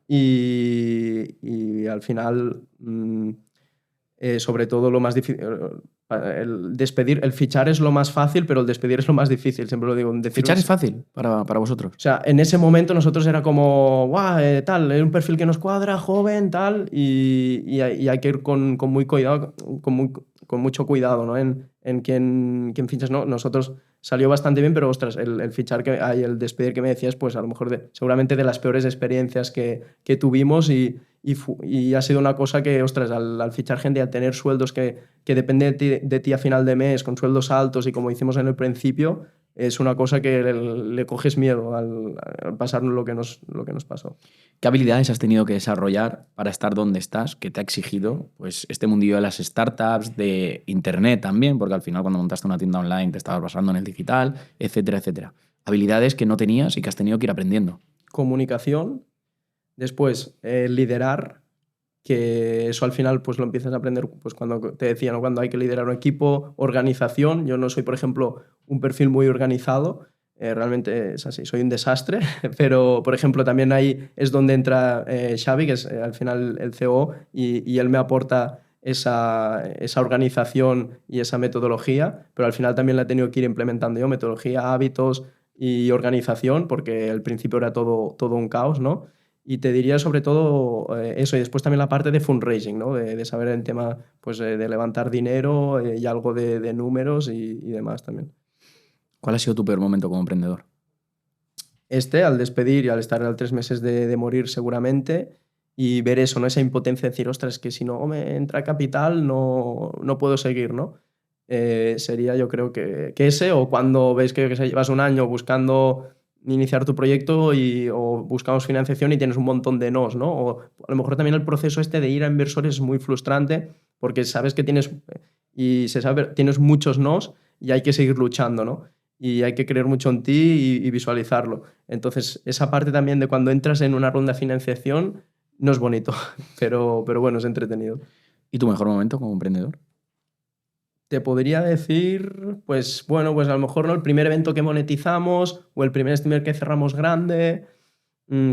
Y al final... sobre todo lo más difícil, el fichar es lo más fácil, pero el despedir es lo más difícil, siempre lo digo. ¿Fichar es fácil para vosotros? O sea, en ese momento nosotros era como, guau, tal, es un perfil que nos cuadra, joven, tal, y hay que ir con muy cuidado, con mucho cuidado, ¿no? En quién fichas, ¿no? Nosotros salió bastante bien, pero ostras, el fichar el despedir que me decías, pues a lo mejor seguramente de las peores experiencias que tuvimos y ha sido una cosa que, ostras, al fichar gente, a tener sueldos que dependen de ti a final de mes, con sueldos altos y como hicimos en el principio, es una cosa que le coges miedo al pasar lo que nos pasó. ¿Qué habilidades has tenido que desarrollar para estar donde estás? ¿Qué te ha exigido pues, este mundillo de las startups, de internet también? Porque al final cuando montaste una tienda online te estabas basando en el digital, etcétera, etcétera. Habilidades que no tenías y que has tenido que ir aprendiendo. Comunicación. Después, liderar, que eso al final pues lo empiezas a aprender pues cuando te decía, ¿no? Cuando hay que liderar un equipo, organización. Yo no soy, por ejemplo, un perfil muy organizado, realmente es así, soy un desastre, pero por ejemplo también ahí es donde entra Xavi, que es al final el CEO, y él me aporta esa organización y esa metodología, pero al final también la he tenido que ir implementando yo, metodología, hábitos y organización, porque al principio era todo un caos, ¿no? Y te diría sobre todo eso, y después también la parte de fundraising, ¿no? De saber el tema pues, de levantar dinero y algo de números y demás también. ¿Cuál ha sido tu peor momento como emprendedor? Al despedir y al estar a 3 meses de morir seguramente, y ver eso, ¿no? Esa impotencia de decir, ostras, que si no me entra capital no puedo seguir, ¿no? Sería yo creo que ese, o cuando ves que llevas un año buscando iniciar tu proyecto o buscamos financiación y tienes un montón de nos, ¿no? O a lo mejor también el proceso de ir a inversores es muy frustrante porque sabes que tienes muchos nos y hay que seguir luchando, ¿no? Y hay que creer mucho en ti y visualizarlo. Entonces, esa parte también de cuando entras en una ronda de financiación no es bonito, pero bueno, es entretenido. ¿Y tu mejor momento como emprendedor? Te podría decir, pues bueno, pues a lo mejor no el primer evento que monetizamos o el primer streamer que cerramos grande,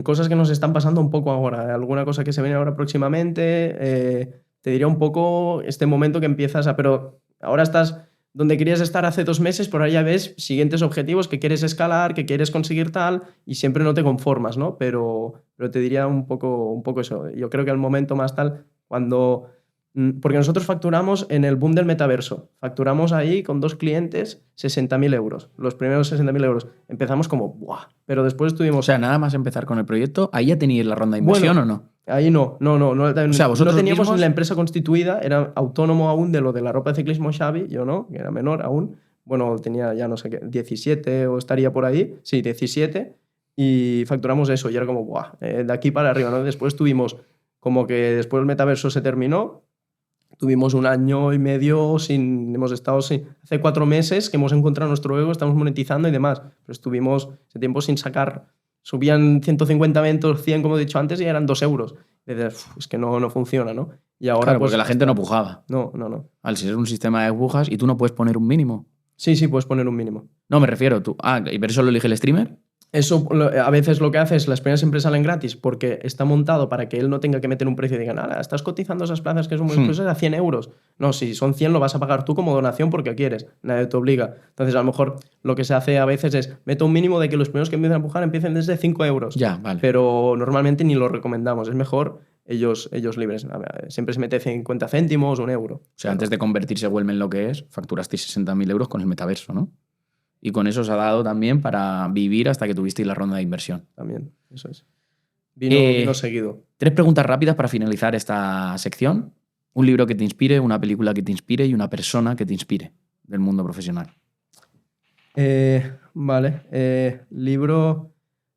cosas que nos están pasando un poco ahora, alguna cosa que se viene ahora próximamente, te diría un poco este momento que empiezas pero ahora estás donde querías estar hace 2 meses, pero ahora ya ves siguientes objetivos que quieres escalar, que quieres conseguir tal, y siempre no te conformas, ¿no? Pero te diría un poco eso. Yo creo que el momento más tal, cuando... Porque nosotros facturamos en el boom del metaverso. Facturamos ahí con 2 clientes 60.000 euros. Los primeros 60.000 euros. Empezamos como, ¡buah! Pero después O tuvimos... sea, nada más empezar con el proyecto, ¿ahí ya teníais la ronda de inversión Bueno, o no? ahí no, O sea, vosotros no teníamos mismos- ni la empresa constituida, era autónomo aún de lo de la ropa de ciclismo Xavi, yo no, que era menor aún. Bueno, tenía ya no sé qué, 17 o estaría por ahí, sí, 17, y facturamos eso, y era como, ¡buah! De aquí para arriba, ¿no? Después tuvimos, como que después el metaverso se terminó, tuvimos 1 año y medio hemos estado hace 4 meses que hemos encontrado nuestro ego, estamos monetizando y demás, pero estuvimos ese tiempo sin sacar, subían 150 eventos, 100 como he dicho antes y eran 2 euros. Y dices, es que no funciona, ¿no? Y ahora Claro, pues porque la gente no pujaba. no. Al ser un sistema de pujas y tú no puedes poner un mínimo. Sí, puedes poner un mínimo. No, me refiero, tú. Ah, ¿y por eso lo elige el streamer? Eso a veces lo que hace es las primeras empresas salen gratis porque está montado para que él no tenga que meter un precio y digan, "Ala, estás cotizando esas plazas que son muy exclusivas a 100 euros. No, si son 100 lo vas a pagar tú como donación porque quieres, nadie te obliga. Entonces a lo mejor lo que se hace a veces es, meto un mínimo de que los primeros que empiecen a empujar empiecen desde 5 euros. Ya, vale. Pero normalmente ni lo recomendamos, es mejor ellos libres. A ver, siempre se mete 50 céntimos, 1 euro. O sea, antes de convertirse Wellme en lo que es, facturasteis 60.000 euros con el metaverso, ¿no? Y con eso os ha dado también para vivir hasta que tuvisteis la ronda de inversión. También, eso es. Vino seguido. 3 preguntas rápidas para finalizar esta sección. Un libro que te inspire, una película que te inspire y una persona que te inspire del mundo profesional. Vale. Libro,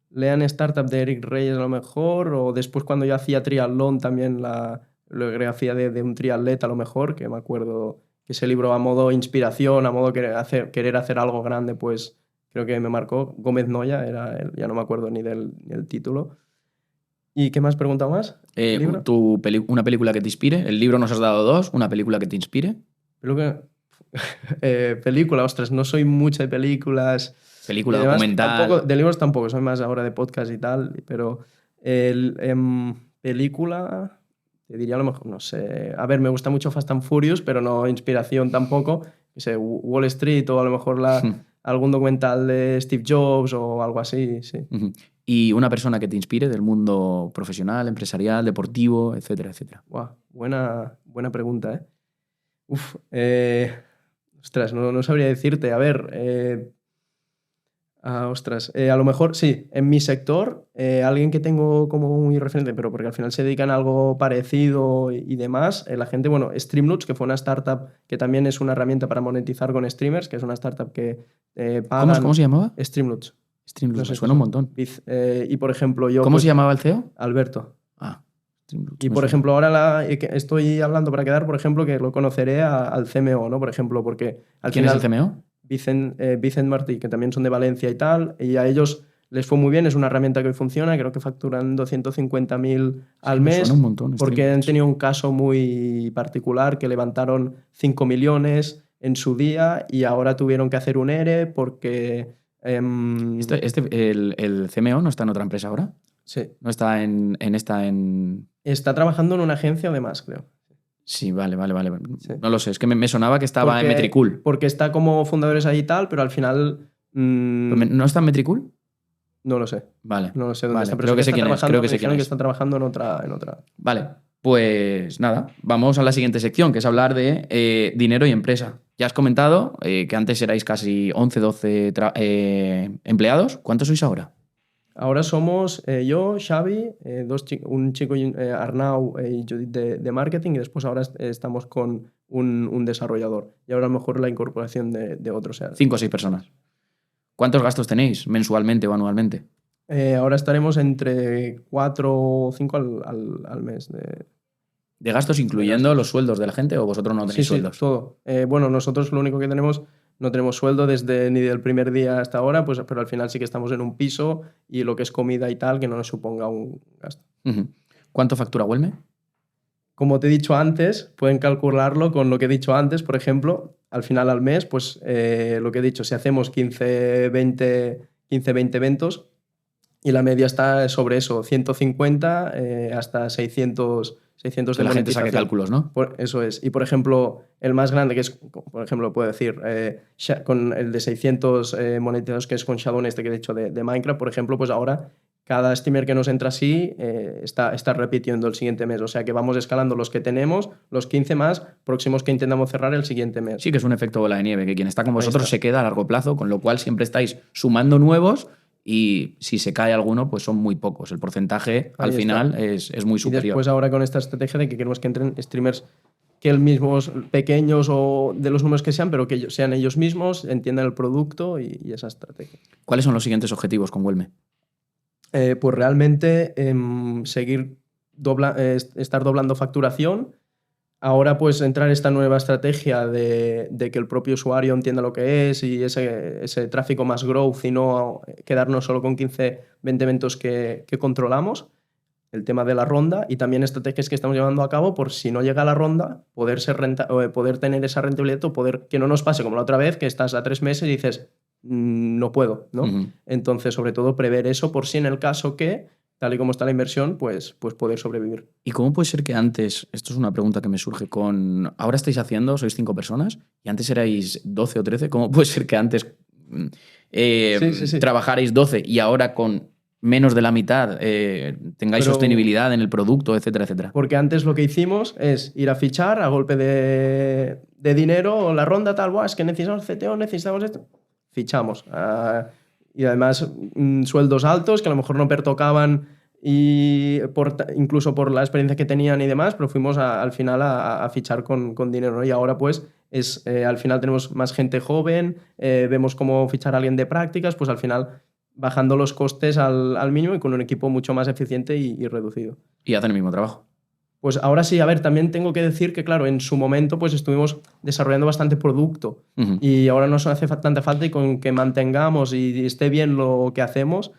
lean Startup de Eric Reyes a lo mejor, o después cuando yo hacía triatlón también la biografía de un triatleta a lo mejor, que me acuerdo que ese libro a modo inspiración, a modo querer hacer algo grande, pues creo que me marcó. Gómez Noya, ya no me acuerdo ni del título. ¿Y qué más pregunta más? ¿Libro? Una película que te inspire. El libro nos has dado 2, una película que te inspire. Película, ostras, no soy mucho de películas. Película, Además, documental. De libros tampoco, soy más ahora de podcast y tal, pero película, te diría a lo mejor, no sé, a ver, me gusta mucho Fast and Furious, pero no inspiración tampoco, no sé, Wall Street o a lo mejor algún documental de Steve Jobs o algo así, sí. Y una persona que te inspire del mundo profesional, empresarial, deportivo, etcétera, etcétera. Wow, buena pregunta, ¿eh? Ostras, no sabría decirte. A ver, a lo mejor sí, en mi sector, alguien que tengo como muy referente, pero porque al final se dedican a algo parecido y demás, la gente, bueno, Streamloots, que fue una startup que también es una herramienta para monetizar con streamers, que es una startup que pagan... ¿Cómo se llamaba? Streamloots. Streamloots, No sé me suena un montón. Y por ejemplo, yo... ¿Cómo se llamaba el CEO? Alberto. Streamloots, Y por ejemplo, ahora estoy hablando para quedar, por ejemplo, que lo conoceré al CMO, ¿no? Por ejemplo, porque al ¿Quién final... es el CMO? Vicent Martí, que también son de Valencia y tal, y a ellos les fue muy bien, es una herramienta que hoy funciona, creo que facturan 250.000 al mes, suena un montón, porque han tenido un caso muy particular que levantaron 5 millones en su día y ahora tuvieron que hacer un ERE porque... ¿El CMO no está en otra empresa ahora? Sí. ¿No está en esta? Está trabajando en una agencia o demás, creo. Sí, vale. Sí. No lo sé, es que me sonaba que estaba en Metricool. Porque está como fundadores ahí y tal, pero al final... ¿No está en Metricool? No lo sé. Vale. No lo sé dónde está. Pero Creo que sé quién es. Creo que sé quién es. Que está trabajando en otra. Vale, pues nada, vamos a la siguiente sección, que es hablar de dinero y empresa. Ya has comentado que antes erais casi 11, 12 empleados. ¿Cuántos sois ahora? Ahora somos yo, Xavi, un chico, Arnau y Judith de marketing, y después ahora estamos con un desarrollador. Y ahora a lo mejor la incorporación de otros. 5 o 6 personas. ¿Cuántos gastos tenéis mensualmente o anualmente? Ahora estaremos entre 4 o 5 al mes. ¿De gastos incluyendo los sueldos de la gente o vosotros no tenéis sueldos? Sí, todo. Bueno, nosotros lo único que tenemos... No tenemos sueldo ni del primer día hasta ahora, pues, pero al final sí que estamos en un piso y lo que es comida y tal, que no nos suponga un gasto. ¿Cuánto factura Wellme? Como te he dicho antes, pueden calcularlo con lo que he dicho antes, por ejemplo, al final al mes, pues lo que he dicho, si hacemos 15, 20 eventos y la media está sobre eso, 150 hasta 600 600 que de la gente saque monetización. cálculos, ¿no? Eso es. Y, por ejemplo, el más grande, que es, por ejemplo, puedo decir, con el de 600 monetizados, que es con Shadow, que he dicho de Minecraft, por ejemplo, pues ahora cada streamer que nos entra así está repitiendo el siguiente mes. O sea que vamos escalando los que tenemos, los 15 más próximos que intentamos cerrar el siguiente mes. Sí, que es un efecto bola de nieve, que quien está con vosotros está. se queda a largo plazo, con lo cual siempre estáis sumando nuevos y si se cae alguno, pues son muy pocos. El porcentaje Ahí al final es muy Y superior. después ahora con esta estrategia de que queremos que entren streamers que ellos mismos, pequeños o de los números que sean, pero que sean ellos mismos, entiendan el producto y esa estrategia. ¿Cuáles son los siguientes objetivos con Huelme? Pues realmente seguir estar doblando facturación. Ahora pues entrar esta nueva estrategia de que el propio usuario entienda lo que es y ese tráfico más growth y no quedarnos solo con 15, 20 eventos que controlamos. El tema de la ronda y también estrategias que estamos llevando a cabo por si no llega a la ronda, poder tener esa rentabilidad o poder que no nos pase como la otra vez, que estás a 3 meses y dices, no puedo, ¿no? Ujú. Entonces, sobre todo, prever eso por si en el caso que, tal y como está la inversión, pues poder sobrevivir. ¿Y cómo puede ser que antes, esto es una pregunta que me surge ahora estáis haciendo, sois 5 personas y antes erais 12 o 13, ¿cómo puede ser que antes Sí. trabajarais 12 y ahora con menos de la mitad tengáis sostenibilidad en el producto, etcétera, etcétera? Porque antes lo que hicimos es ir a fichar a golpe de dinero, la ronda tal, es que necesitamos CTO, necesitamos esto. Fichamos. Y además sueldos altos que a lo mejor no pertocaban incluso por la experiencia que tenían y demás, pero fuimos al final a fichar con dinero, ¿no? Y ahora pues al final tenemos más gente joven, vemos cómo fichar a alguien de prácticas, pues al final bajando los costes al mínimo y con un equipo mucho más eficiente y reducido. Y hacen el mismo trabajo. Pues ahora sí, a ver, también tengo que decir que, claro, en su momento pues estuvimos desarrollando bastante producto y ahora nos hace tanta falta y con que mantengamos y esté bien lo que hacemos,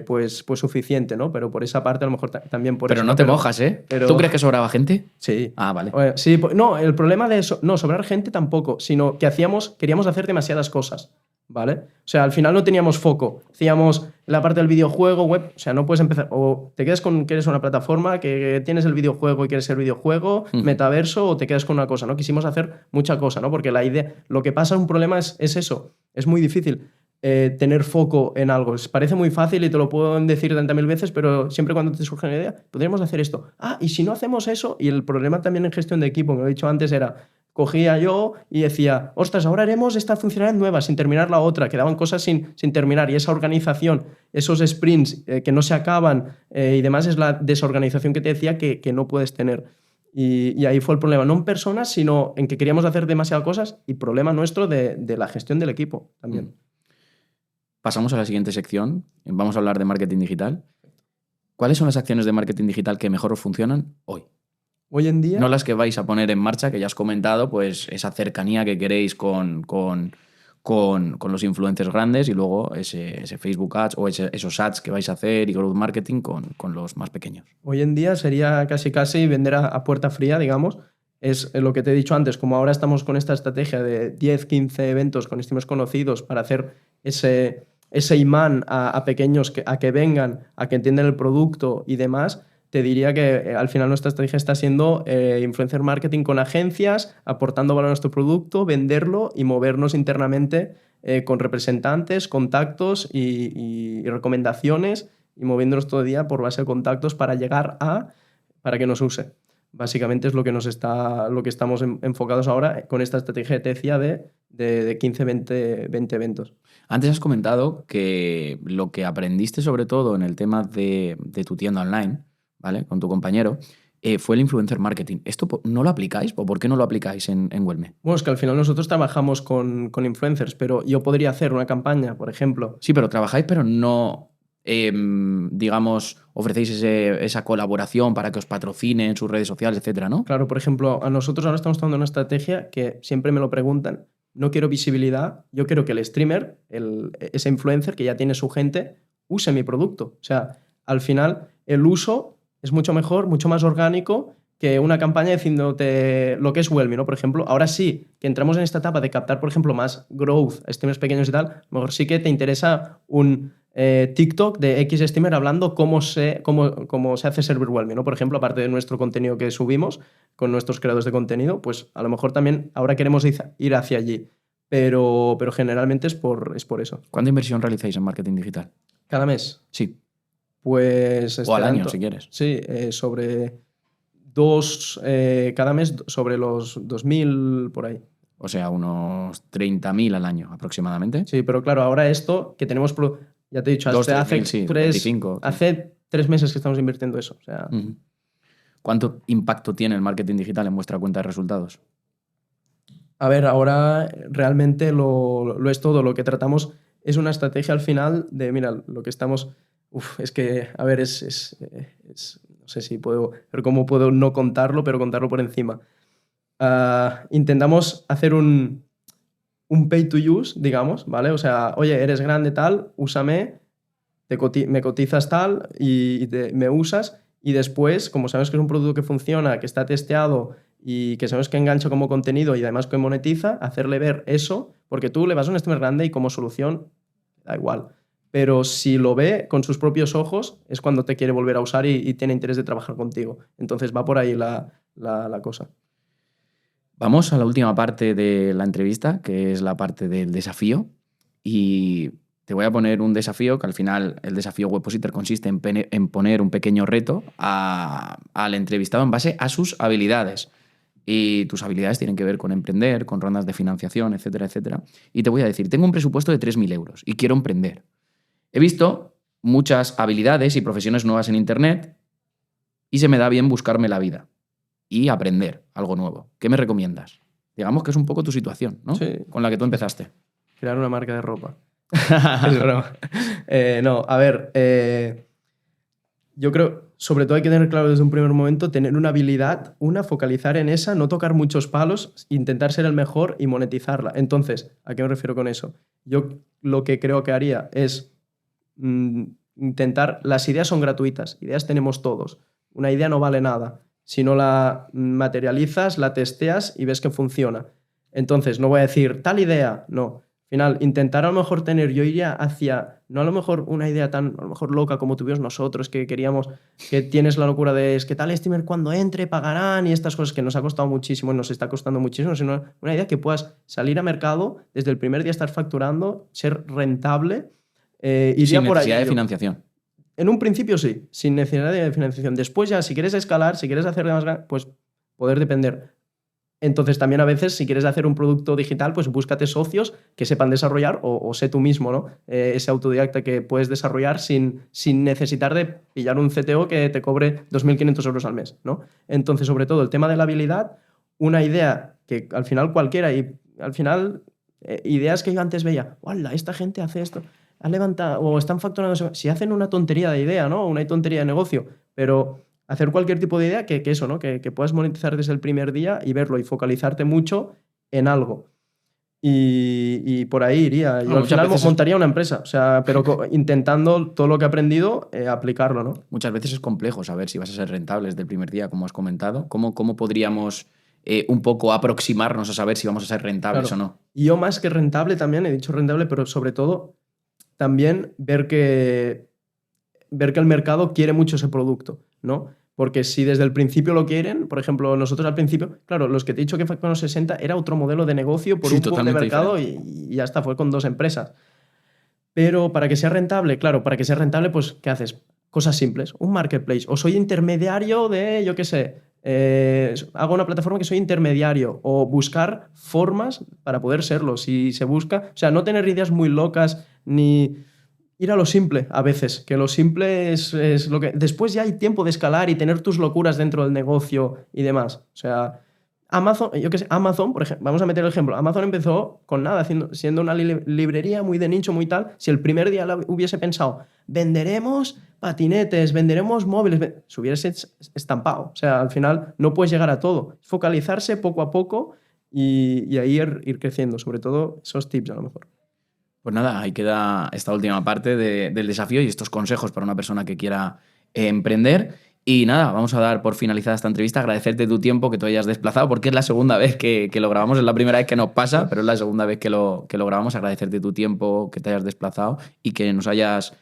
pues suficiente, ¿no? Pero por esa parte a lo mejor también por Pero eso. no te mojas, ¿eh? ¿Tú crees que sobraba gente? Sí. Ah, vale. Sí, no, el problema de eso, no, sobrar gente tampoco, sino que queríamos hacer demasiadas cosas. ¿Vale? O sea, al final no teníamos foco. Hacíamos la parte del videojuego, web, o sea, no puedes empezar. O te quedas con que eres una plataforma, que tienes el videojuego y quieres ser videojuego, metaverso, o te quedas con una cosa, ¿no? Quisimos hacer mucha cosa, ¿no? Porque la idea, lo que pasa, un problema es eso. Es muy difícil tener foco en algo. Parece muy fácil y te lo puedo decir 30.000 veces, pero siempre cuando te surge una idea, podríamos hacer esto. Y si no hacemos eso, y el problema también en gestión de equipo, que lo he dicho antes, era. Cogía yo y decía, ostras, ahora haremos esta funcionalidad nueva sin terminar la otra, quedaban cosas sin terminar y esa organización, esos sprints que no se acaban y demás es la desorganización que te decía que no puedes tener. Y ahí fue el problema, no en personas, sino en que queríamos hacer demasiadas cosas y problema nuestro de la gestión del equipo también. Pasamos a la siguiente sección, vamos a hablar de marketing digital. ¿Cuáles son las acciones de marketing digital que mejor os funcionan hoy? Hoy en día... No las que vais a poner en marcha, que ya has comentado, pues esa cercanía que queréis con los influencers grandes y luego ese Facebook Ads o esos ads que vais a hacer y growth marketing con los más pequeños. Hoy en día sería casi vender a puerta fría, digamos. Es lo que te he dicho antes, como ahora estamos con esta estrategia de 10, 15 eventos con streamers conocidos para hacer ese imán a pequeños a que vengan, a que entiendan el producto y demás. Te diría que al final nuestra estrategia está siendo influencer marketing con agencias, aportando valor a nuestro producto, venderlo y movernos internamente con representantes, contactos y recomendaciones y moviéndonos todo el día por base de contactos para llegar para que nos use. Básicamente es lo que estamos enfocados ahora con esta estrategia que te decía de 15, 20 eventos. Antes has comentado que lo que aprendiste sobre todo en el tema de tu tienda online, ¿vale? Con tu compañero, fue el influencer marketing. ¿Esto no lo aplicáis o por qué no lo aplicáis en Huelme? Bueno, es que al final nosotros trabajamos con influencers, pero yo podría hacer una campaña, por ejemplo. Sí, pero trabajáis, pero no, digamos, ofrecéis esa colaboración para que os patrocinen sus redes sociales, etcétera, ¿no? Claro, por ejemplo, a nosotros ahora estamos tomando una estrategia que siempre me lo preguntan. No quiero visibilidad, yo quiero que el streamer, ese influencer que ya tiene su gente, use mi producto. O sea, al final el uso es mucho mejor, mucho más orgánico que una campaña diciéndote lo que es Huelme, ¿no? Por ejemplo, ahora sí que entramos en esta etapa de captar, por ejemplo, más growth, streamers pequeños y tal, a lo mejor sí que te interesa un TikTok de X streamer hablando cómo se hace ser overwhelming, ¿no? Por ejemplo, aparte de nuestro contenido que subimos con nuestros creadores de contenido, pues a lo mejor también ahora queremos ir hacia allí, pero generalmente es por eso. ¿Cuánta inversión realizáis en marketing digital? ¿Cada mes? Sí. Pues... O al año, si quieres. Sí, sobre cada mes sobre los 2.000 por ahí. O sea, unos 30.000 al año aproximadamente. Sí, pero claro, ahora esto que tenemos... Ya te he dicho, hace 3 meses que estamos invirtiendo eso. O sea... ¿Cuánto impacto tiene el marketing digital en vuestra cuenta de resultados? A ver, ahora realmente lo es todo. Lo que tratamos es una estrategia al final de, mira, lo que estamos... es que, a ver, no sé si puedo... Pero cómo puedo no contarlo, pero contarlo por encima. Intentamos hacer un pay to use, digamos, ¿vale? O sea, oye, eres grande tal, úsame, me cotizas tal y me usas, y después, como sabes que es un producto que funciona, que está testeado y que sabes que engancha como contenido y además que monetiza, hacerle ver eso, porque tú le vas a un streamer grande y como solución da igual. Pero si lo ve con sus propios ojos es cuando te quiere volver a usar y tiene interés de trabajar contigo. Entonces va por ahí la cosa. Vamos a la última parte de la entrevista, que es la parte del desafío. Y te voy a poner un desafío, que al final el desafío Webpositor consiste en poner un pequeño reto al entrevistado en base a sus habilidades. Y tus habilidades tienen que ver con emprender, con rondas de financiación, etcétera, etcétera. Y te voy a decir, tengo un presupuesto de 3.000 euros y quiero emprender. He visto muchas habilidades y profesiones nuevas en Internet y se me da bien buscarme la vida y aprender algo nuevo. ¿Qué me recomiendas? Digamos que es un poco tu situación, ¿no? Sí. Con la que tú empezaste. Crear una marca de ropa. Es broma. No, a ver, yo creo, sobre todo hay que tener claro desde un primer momento, tener una habilidad, focalizar en esa, no tocar muchos palos, intentar ser el mejor y monetizarla. Entonces, ¿a qué me refiero con eso? Yo lo que creo que haría es intentar, las ideas son gratuitas, ideas tenemos todos, una idea no vale nada. Si no la materializas, la testeas y ves que funciona. Entonces, no voy a decir tal idea, no. Al final, intentar a lo mejor yo iría hacia, no a lo mejor una idea tan a lo mejor loca como tuvimos nosotros, que queríamos, que tienes la locura de es que tal streamer cuando entre pagarán y estas cosas que nos ha costado muchísimo y nos está costando muchísimo, sino una idea que puedas salir a mercado, desde el primer día estar facturando, ser rentable. Sin necesidad de financiación. En un principio sí, sin necesidad de financiación. Después ya, si quieres escalar, si quieres hacer más grande, pues poder depender. Entonces también a veces, si quieres hacer un producto digital, pues búscate socios que sepan desarrollar o sé tú mismo, ¿no? Ese autodidacta que puedes desarrollar sin necesitar de pillar un CTO que te cobre 2.500 euros al mes, ¿no? Entonces, sobre todo, el tema de la habilidad, una idea que al final cualquiera, y al final ideas que yo antes veía, ¡hola! Esta gente hace esto, ha levantado o están facturando, si hacen una tontería de idea, ¿no? Una tontería de negocio, pero hacer cualquier tipo de idea que eso, ¿no? Que puedas monetizar desde el primer día y verlo y focalizarte mucho en algo. Y por ahí iría. Yo al final montaría una empresa, o sea, pero intentando todo lo que he aprendido aplicarlo, ¿no? Muchas veces es complejo saber si vas a ser rentable desde el primer día, como has comentado. ¿Cómo podríamos un poco aproximarnos a saber si vamos a ser rentables claro. o no? Y yo más que rentable también, he dicho rentable, pero sobre todo también ver que el mercado quiere mucho ese producto, ¿no? Porque si desde el principio lo quieren, por ejemplo, nosotros al principio, claro, los que te he dicho que fue con los 60 era otro modelo de negocio por un boom de mercado y ya está, fue con 2 empresas. Pero para que sea rentable, claro, para que sea rentable, pues, ¿qué haces? Cosas simples, un marketplace. O soy intermediario de, yo qué sé, hago una plataforma que soy intermediario, o buscar formas para poder serlo. Si se busca, o sea, no tener ideas muy locas ni ir a lo simple a veces, que lo simple es lo que... Después ya hay tiempo de escalar y tener tus locuras dentro del negocio y demás. O sea, Amazon, yo qué sé, Amazon, por ejemplo, vamos a meter el ejemplo. Amazon empezó con nada, siendo una librería muy de nicho, muy tal. Si el primer día hubiese pensado, venderemos patinetes, venderemos móviles, se hubiese estampado. O sea, al final no puedes llegar a todo. Focalizarse poco a poco y ahí ir creciendo. Sobre todo esos tips a lo mejor. Pues nada, ahí queda esta última parte del desafío y estos consejos para una persona que quiera emprender. Y nada, vamos a dar por finalizada esta entrevista, agradecerte tu tiempo, que tú hayas desplazado, porque es la segunda vez que lo grabamos, es la primera vez que nos pasa, pero es la segunda vez que lo grabamos. Agradecerte tu tiempo, que te hayas desplazado y que nos hayas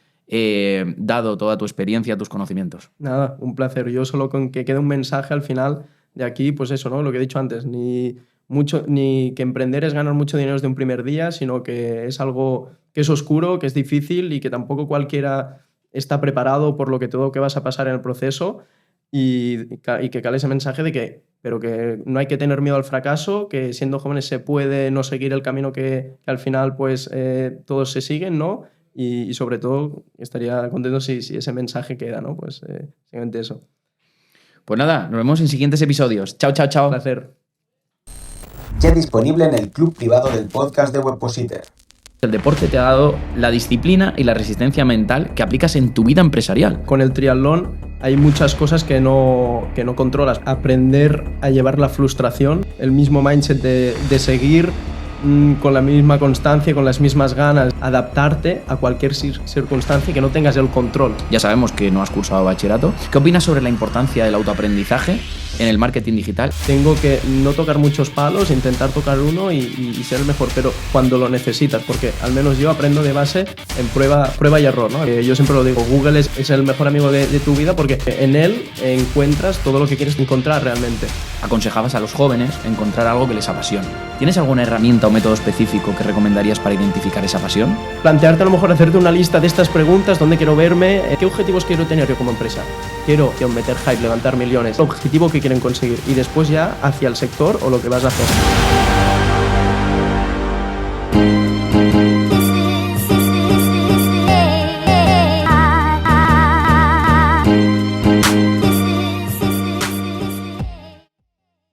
dado toda tu experiencia, tus conocimientos. Nada, un placer. Yo solo con que quede un mensaje al final de aquí, pues eso, ¿no? Lo que he dicho antes, ni que emprender es ganar mucho dinero desde un primer día, sino que es algo que es oscuro, que es difícil y que tampoco cualquiera está preparado por lo que todo que vas a pasar en el proceso, y que cale ese mensaje de que no hay que tener miedo al fracaso, que siendo jóvenes se puede no seguir el camino que al final pues todos se siguen, ¿no? Y sobre todo estaría contento si ese mensaje queda, ¿no? Pues simplemente eso. Pues nada, nos vemos en siguientes episodios. Chao, chao, chao. Un placer. Ya disponible en el club privado del podcast de Webpositor. El deporte te ha dado la disciplina y la resistencia mental que aplicas en tu vida empresarial. Con el triatlón hay muchas cosas que no controlas. Aprender a llevar la frustración, el mismo mindset de seguir con la misma constancia, con las mismas ganas, adaptarte a cualquier circunstancia y que no tengas el control. Ya sabemos que no has cursado bachillerato. ¿Qué opinas sobre la importancia del autoaprendizaje en el marketing digital? Tengo que no tocar muchos palos, intentar tocar uno y ser el mejor, pero cuando lo necesitas, porque al menos yo aprendo de base en prueba y error, ¿no? Yo siempre lo digo, Google es el mejor amigo de tu vida porque en él encuentras todo lo que quieres encontrar realmente. Aconsejabas a los jóvenes encontrar algo que les apasione. ¿Tienes alguna herramienta o método específico que recomendarías para identificar esa pasión? Plantearte a lo mejor hacerte una lista de estas preguntas, dónde quiero verme, qué objetivos quiero tener yo como empresa. Quiero meter hype, levantar millones, el objetivo que quieren conseguir y después ya hacia el sector o lo que vas a hacer.